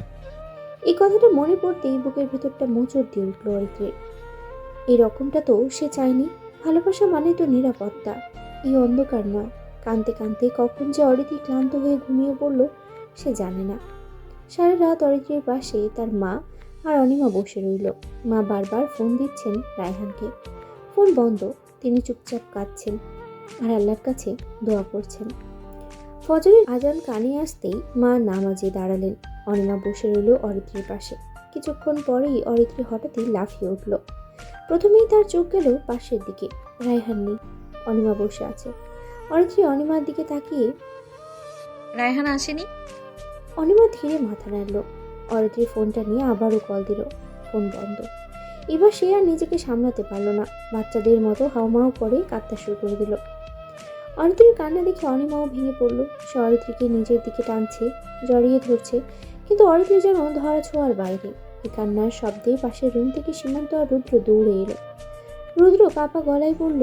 এই কথাটা মনে পড়তেই বুকের ভেতরটা মোচড় দিয়ে উঠলো অরিত্রির। এই রকমটা তো সে চায়নি। ভালোবাসা মানে তো নিরাপত্তা, এই অন্ধকার নয়। কাঁদতে কাঁদতে কখন যে অরিত্রি ক্লান্ত হয়ে ঘুমিয়ে পড়ল সে জানে না। সারা রাত অরিত্রির পাশে তার মা আর অনিমা বসে রইল। মা বারবার ফোন দিচ্ছেন রায়হানকে, ফোন বন্ধ। তিনি চুপচাপ কাঁদছেন আর আল্লাহর কাছে দোয়া করছেন। ফজরের আজান কানে আসতেই মা নামাজে দাঁড়ালেন। অনিমা বসে রইল অরিত্রির পাশে। কিছুক্ষণ পরেই অরিত্রি হঠাৎই লাফিয়ে উঠল। প্রথমেই তার চোখ গেল পাশের দিকে, রায়হান নেই, অনিমা বসে আছে। অরিত্রি অনিমার দিকে তাকিয়ে, রায়হান আসেনি? অনিমা ধীরে মাথা নাড়ল। অরিত্রি ফোনটা নিয়ে আবারও কল দিল, ফোন বন্ধ। এবার সে আর নিজেকে সামলাতে পারল না, বাচ্চাদের মতো হাউমাউ করে কাঁদতে শুরু করে দিল। অরিত্রির কান্না দেখে অনিমাও ভেঙে পড়ল। সে অরিত্রিকে নিজের দিকে টানছে, জড়িয়ে ধরছে, কিন্তু অরিত্রি যেন ধরা ছোঁয়ার বাইরে। এই কান্নার শব্দে পাশের রুম থেকে সীমান্ত আর রুদ্র দৌড়ে এলো। রুদ্র কাঁপা গলায় বলল,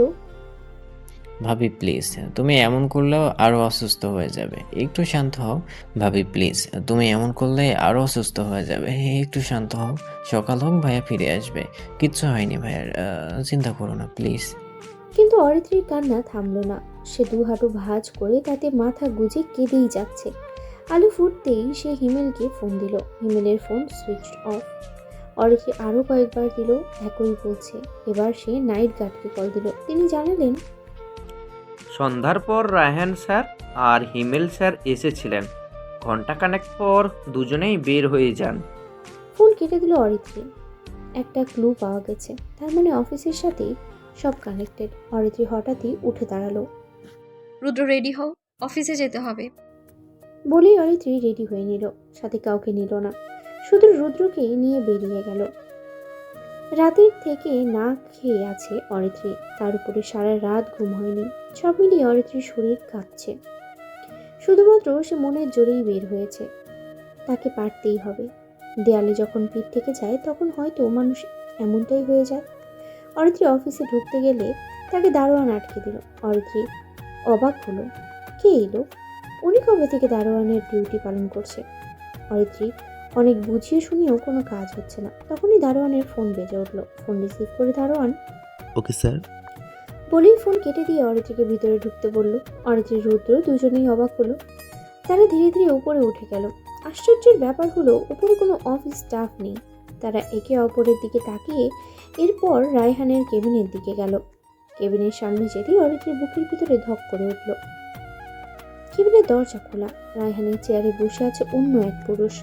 ভাবি প্লিজ, তুমি এমন করলেও আরও অসুস্থ হয়ে যাবে, একটু শান্ত হও। ভাবি প্লিজ, তুমি এমন করলে আরও অসুস্থ হয়ে যাবে, একটু শান্ত হও। সকাল হোক, ভাইয়া ফিরে আসবে, কিচ্ছু হয়নি ভাইয়ার, চিন্তা করো না প্লিজ। কিন্তু অরিত্রির কান্না থামল না। সে 2 হাঁটু ভাঁজ করে তাতে মাথা গুজে কেঁদেই যাচ্ছে। আলো ফুটতেই সে হিমেলকে ফোন দিল। হিমেলের ফোন সুইচ অফ। অরিত্রি আরও কয়েকবার দিল, একই বলছে। এবার সে নাইট গার্ডকে কল দিল। তিনি জানালেন, সন্ধ্যার পর রায়হান স্যার আর হিমেল স্যার এসেছিলেন। ঘন্টাখানেক পর দুজনেই বের হয়ে যান। ফোন কেটে দিল অরিত্রি। একটা ক্লু পাওয়া গেছে, তার মানে অফিসের সাথেই সব কানেক্টেড। অরিত্রি হঠাৎই উঠে দাঁড়ালো। রুদ্র রেডি হও, অফিসে যেতে হবে। বলেই অরিত্রি রেডি হয়ে নিল, সাথে কাউকে নিল না, শুধু রুদ্রকে নিয়ে বেরিয়ে গেল। রাতের থেকে না খেয়ে আছে অরিত্রি, তার উপরে সারা রাত ঘুম হয়নি। সব মিলিয়ে অরিত্রির শরীর কাঁপছে। শুধুমাত্র সে মনের জোরেই বের হয়েছে, তাকে পারতেই হবে। দেয়ালে যখন পিঠ থেকে যায় তখন হয়তো মানুষ এমনটাই হয়ে যায়। অরিত্রি অফিসে ঢুকতে গেলে তাকে দারোয়ান আটকে দিল। অরিত্রি অবাক হলো, কে এলো? উনি কবে থেকে দারোয়ানের ডিউটি পালন করছে? অরিত্রি অনেক বুঝিয়ে শুনিয়েও কোনো কাজ হচ্ছে না। তখনই দারোয়ানের ফোন বেজে উঠল। ফোন রিসিভ করে দারোয়ান ওকে স্যার। বলেই ফোন কেটে দিয়ে অরিত্রিকে ভিতরে ঢুকতে বলল। অরিত্রি রুদ্র দুজনেই অবাক হলো। তারা ধীরে ধীরে উপরে উঠে গেল। আশ্চর্যের ব্যাপার হলো উপরে কোনো অফিস স্টাফ নেই। তারা একে অপরের দিকে তাকিয়ে এরপর রায়হানের কেবিনের দিকে গেল। কেবিনের সামনে যেতেই অরিত্রির বুকের ভিতরে ধক করে উঠল। কেবিনের দরজা খোলা, রায়হানের চেয়ারে বসে আছে অন্য এক পুরুষ।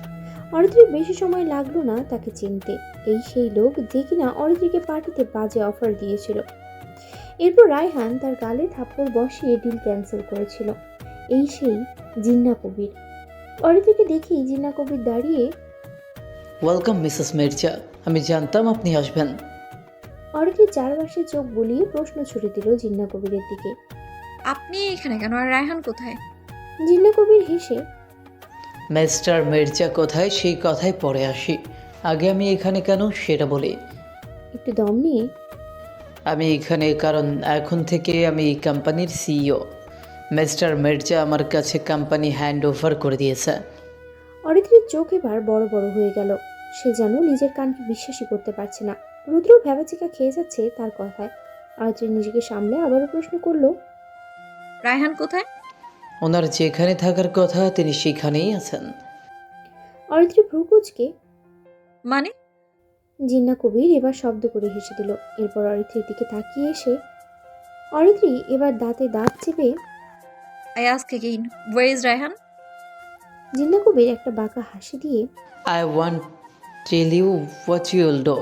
অরিত্রির বেশি সময় লাগলো না তাকে চিনতে। এই সেই লোক যে কিনা অরিত্রিকে পার্টিতে বাজে অফার দিয়েছিল। এরপর রায়হান তার গালে থাপ্পড় বসিয়ে ডিল ক্যান্সেল করেছিল। এই সেই জিন্না কবির। অরিত্রিকে দেখেই জিন্না কবির দাঁড়িয়ে, ওয়েলকাম মিসেস মির্জা, আমি জানতাম আপনি আসবেন। অরিত্রী চারপাশে চোখ বুলিয়ে প্রশ্ন ছুড়ে দিল জিন্না কবিরের দিকে। আপনি এখানে কেন, আর রায়হান কোথায়? জিন্না কবির হেসে মিস্টার মির্জা কোথায় সেই কথায় পরে আসি, আগে আমি এখানে কেন সেটা বলি। একটু দম নিয়ে আমি এখানে কারণ এখন থেকে আমি এই কোম্পানির সিইও। মিস্টার মির্জা আমার কাছে কোম্পানি হ্যান্ড ওভার করে দিয়েছে। অরিত্রীর চোখ এবার বড় বড় হয়ে গেল। সে যেন নিজের কানকে বিশ্বাসই করতে পারছে না। রুদ্র ভ্যাবাচিকা খেয়ে যাচ্ছে তার কথায়। অরিত্রী নিজেকে সামলে আবারও প্রশ্ন করলো, রায়হান কোথায়? ওনার যেখানে থাকার কথা তিনি সেখানেই আছেন। অরিত্রী ভ্রুকুচকে মানে? জিন্না কবির এবার শব্দ করে হেসে দিল। এরপর অরিত্রীর দিকে তাকিয়ে এসে অরিত্রী এবার দাঁতে দাঁত চেপে I ask again, where is Raihan? Jinna Kabir একটা বাঁকা হাসি দিয়ে I want tell you what you'll do.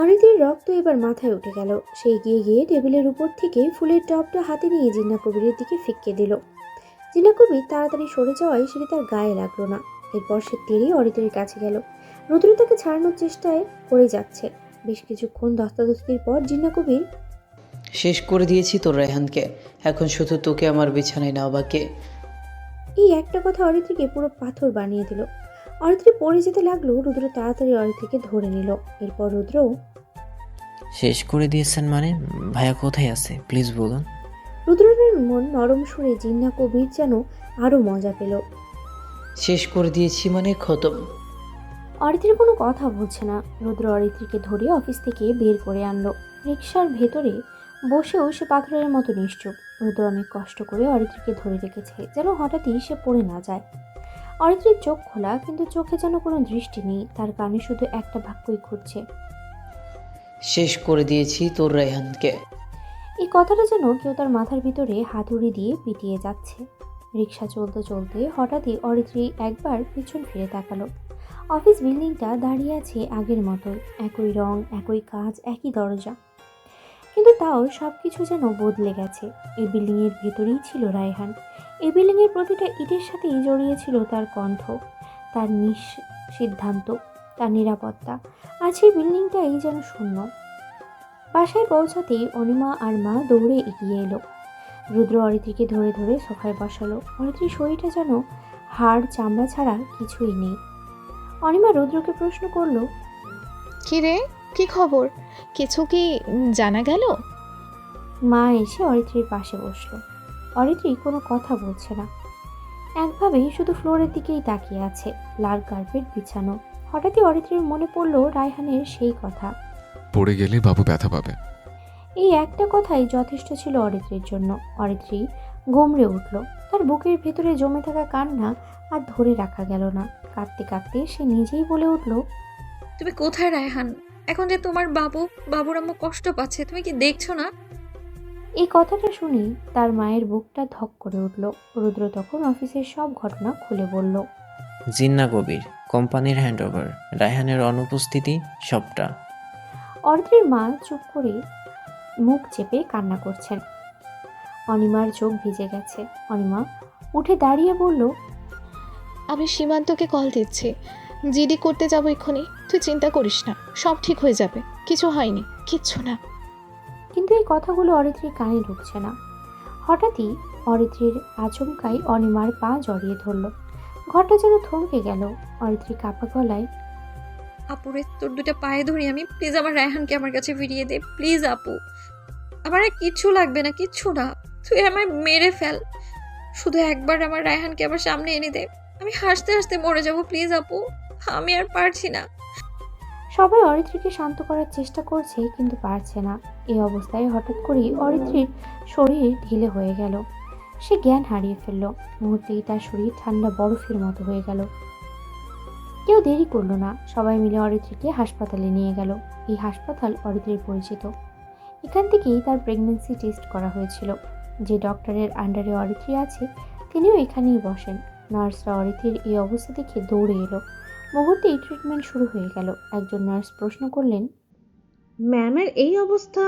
অরিত্রীর রক্ত এবার মাথায় উঠে গেল। সে এগিয়ে গিয়ে টেবিলের উপর থেকে ফুলের টবটা হাতে নিয়ে জিন্না কবিরের দিকে ফিক্কে দিল। জিন্না কবির তাড়াতাড়ি সরে যাওয়ায় সেটি তার গায়ে লাগলো না। এরপর সে তেড়ে অরিত্রীর কাছে গেল। রুদ্র তাকে ছাড়ানোর চেষ্টায় করে যাচ্ছে। বেশ কিছুক্ষণ ধস্তাধস্তির পর জিন্না কবির শেষ করে দিয়েছি তোর রেহানকে, এখন শুধু তোকে আমার বিছানায় নেওয়া বাকি। এই একটা কথা অরিত্রীকে পুরো পাথর বানিয়ে দিল। অরিত্রী পড়ে যেতে লাগলো। রুদ্র তাড়াতাড়ি অরিত্রীকে ধরে নিল। এরপর রুদ্র শেষ করে দিয়েছেন মানে? ভাইয়া কোথায় আছে প্লিজ বলুন। রুদ্রের মন নরম সুরে জিন্না কবির যেন আরো মজা পেল। শেষ করে দিয়েছি মানে খতম। অরিত্রীর কোনো কথা বলছে না। রুদ্র অরিত্রীকে ধরে অফিস থেকে বের করে আনলো। রিকশার ভেতরে বসেও সে পাথরের মতো নিশ্চুপ। রুদ্র অনেক কষ্ট করে অরিত্রীকে ধরে রেখেছে যেন হঠাৎই সে পড়ে না যায়। অরিত্রীর চোখ খোলা, কিন্তু চোখে যেন কোনো দৃষ্টি নেই। তার কানে শুধু একটা বাক্যই ঘুরছে, শেষ করে দিয়েছি তোর রেহানকে। এই কথাটা যেন কেউ তার মাথার ভিতরে হাতুড়ি দিয়ে পিটিয়ে যাচ্ছে। রিকশা চলতে চলতে হঠাৎই অরিত্রী একবার পিছন ফিরে তাকালো। অফিস বিল্ডিংটা দাঁড়িয়ে আছে আগের মতোই, একই রং, একই কাজ, একই দরজা। কিন্তু তাও সব কিছু যেন বদলে গেছে। এই বিল্ডিংয়ের ভেতরেই ছিল রায়হান। এই বিল্ডিংয়ের প্রতিটা ইটের সাথেই জড়িয়ে ছিল তার কণ্ঠ, তার সিদ্ধান্ত, তার নিরাপত্তা। আজ এই বিল্ডিংটাই যেন শূন্য। বাসায় পৌঁছাতেই অনিমা আর মা দৌড়ে এগিয়ে এলো। রুদ্র অরিত্রীকে ধরে ধরে সোফায় বসালো। অরিত্রীর শরীরটা যেন হাড় চামড়া ছাড়া কিছুই নেই। অনিমা রুদ্রকে প্রশ্ন করলো, কি রে, কি খবর? কিছু কি জানা গেল? মা এসে অরিত্রীর পাশে বসলো। অরিত্রী কোনো কথা বলছে না, একভাবেই শুধু ফ্লোরের দিকেই তাকিয়ে আছে। লাল কার্পেট বিছানো। হঠাৎই অরিত্রীর মনে পড়লো রায়হানের সেই কথা। পড়ে গেলে বাবু ব্যথা পাবে। এই একটা কথাই যথেষ্ট ছিল অরিত্রীর জন্য। অরিত্রী গুমড়ে উঠল। তার বুকের ভেতরে জমে থাকা কান্না আর ধরে রাখা গেল না। কাঁদতে কাঁদতে সে নিজেই বলে উঠল, তুমি কোথায় রায়হান? এখন যে তোমার বাবুর আম্মু কষ্ট পাচ্ছে, তুমি কি দেখছো না? এই কথাটা শুনি তার মায়ের বুকটা ধক করে উঠল। রুদ্র তখন অফিসের সব ঘটনা খুলে বলল। জিন্না কবির, কোম্পানির হ্যান্ডওভার, রায়হানের অনুপস্থিতি, সবটা। অরিত্রীর মা চুপ করে মুখ চেপে কান্না করছেন। অনিমার চোখ ভিজে গেছে। অনিমা উঠে দাঁড়িয়ে বলল, আমি সীমান্তকে কল দিচ্ছি, জিডি করতে যাবো এক্ষুনি। তুই চিন্তা করিস না, সব ঠিক হয়ে যাবে, কিছু হয়নি, কিচ্ছু না। কিন্তু এই কথাগুলো অরিত্রীর কানে ঢুকছে না। হঠাৎই অরিত্রীর আচমকাই অনিমার পা জড়িয়ে ধরল। ঘরটা যেন থমকে গেল। অরিত্রী কাঁপা গলায়, আপুরে, তোর দুটো পায়ে ধরি আমি, প্লিজ আমার রায়হানকে আমার কাছে ফিরিয়ে দে, প্লিজ আপু। আমার আর কিচ্ছু লাগবে না, কিচ্ছু না, তুই আমায় মেরে ফেল, শুধু একবার আমার রায়হানকে আমার সামনে এনে দে, আমি হাসতে হাসতে মরে যাবো, প্লিজ আপু, আমি আর পারছি না। সবাই অরিত্রীকে শান্ত করার চেষ্টা করছে কিন্তু পারছে না। এই অবস্থায় হঠাৎ করেই অরিত্রীর শরীর ঢিলে হয়ে গেল। সে জ্ঞান হারিয়ে ফেলল। মুহূর্তেই তার শরীর ঠান্ডা বরফের মতো হয়ে গেল। কেউ দেরি করলো না। সবাই মিলে অরিত্রীকে হাসপাতালে নিয়ে গেল। এই হাসপাতাল অরিত্রীর পরিচিত। এখান থেকেই তার প্রেগন্যান্সি টেস্ট করা হয়েছিল। যে ডক্টরের আন্ডারে অরিত্রী আছে তিনিও এখানেই বসেন। নার্সরা অরিত্রীর এই অবস্থা দেখে দৌড়ে এলো। মুহূর্তেই ট্রিটমেন্ট শুরু হয়ে গেল। একজন নার্স প্রশ্ন করলেন, ম্যামের এই অবস্থা,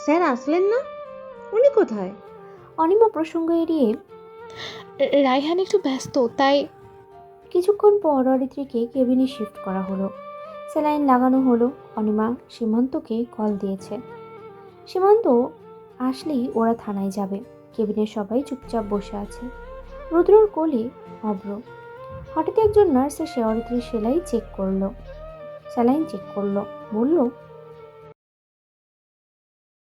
স্যার আসলেন না? উনি কোথায়? অনিমা প্রসঙ্গ এড়িয়ে, রায়হান একটু ব্যস্ত তাই। কিছুক্ষণ পর অরিত্রীকে কেবিনে শিফট করা হলো। স্যালাইন লাগানো হলো। অনিমা সীমান্তকে কল দিয়েছে। সীমান্ত আসলেই ওরা থানায় যাবে। কেবিনের সবাই চুপচাপ বসে আছে। রুদ্রর কোলে অব্র। হঠাৎ একজন নার্স এসে অরিত্রীর সেলাই চেক করলো, স্যালাইন চেক করলো, বলল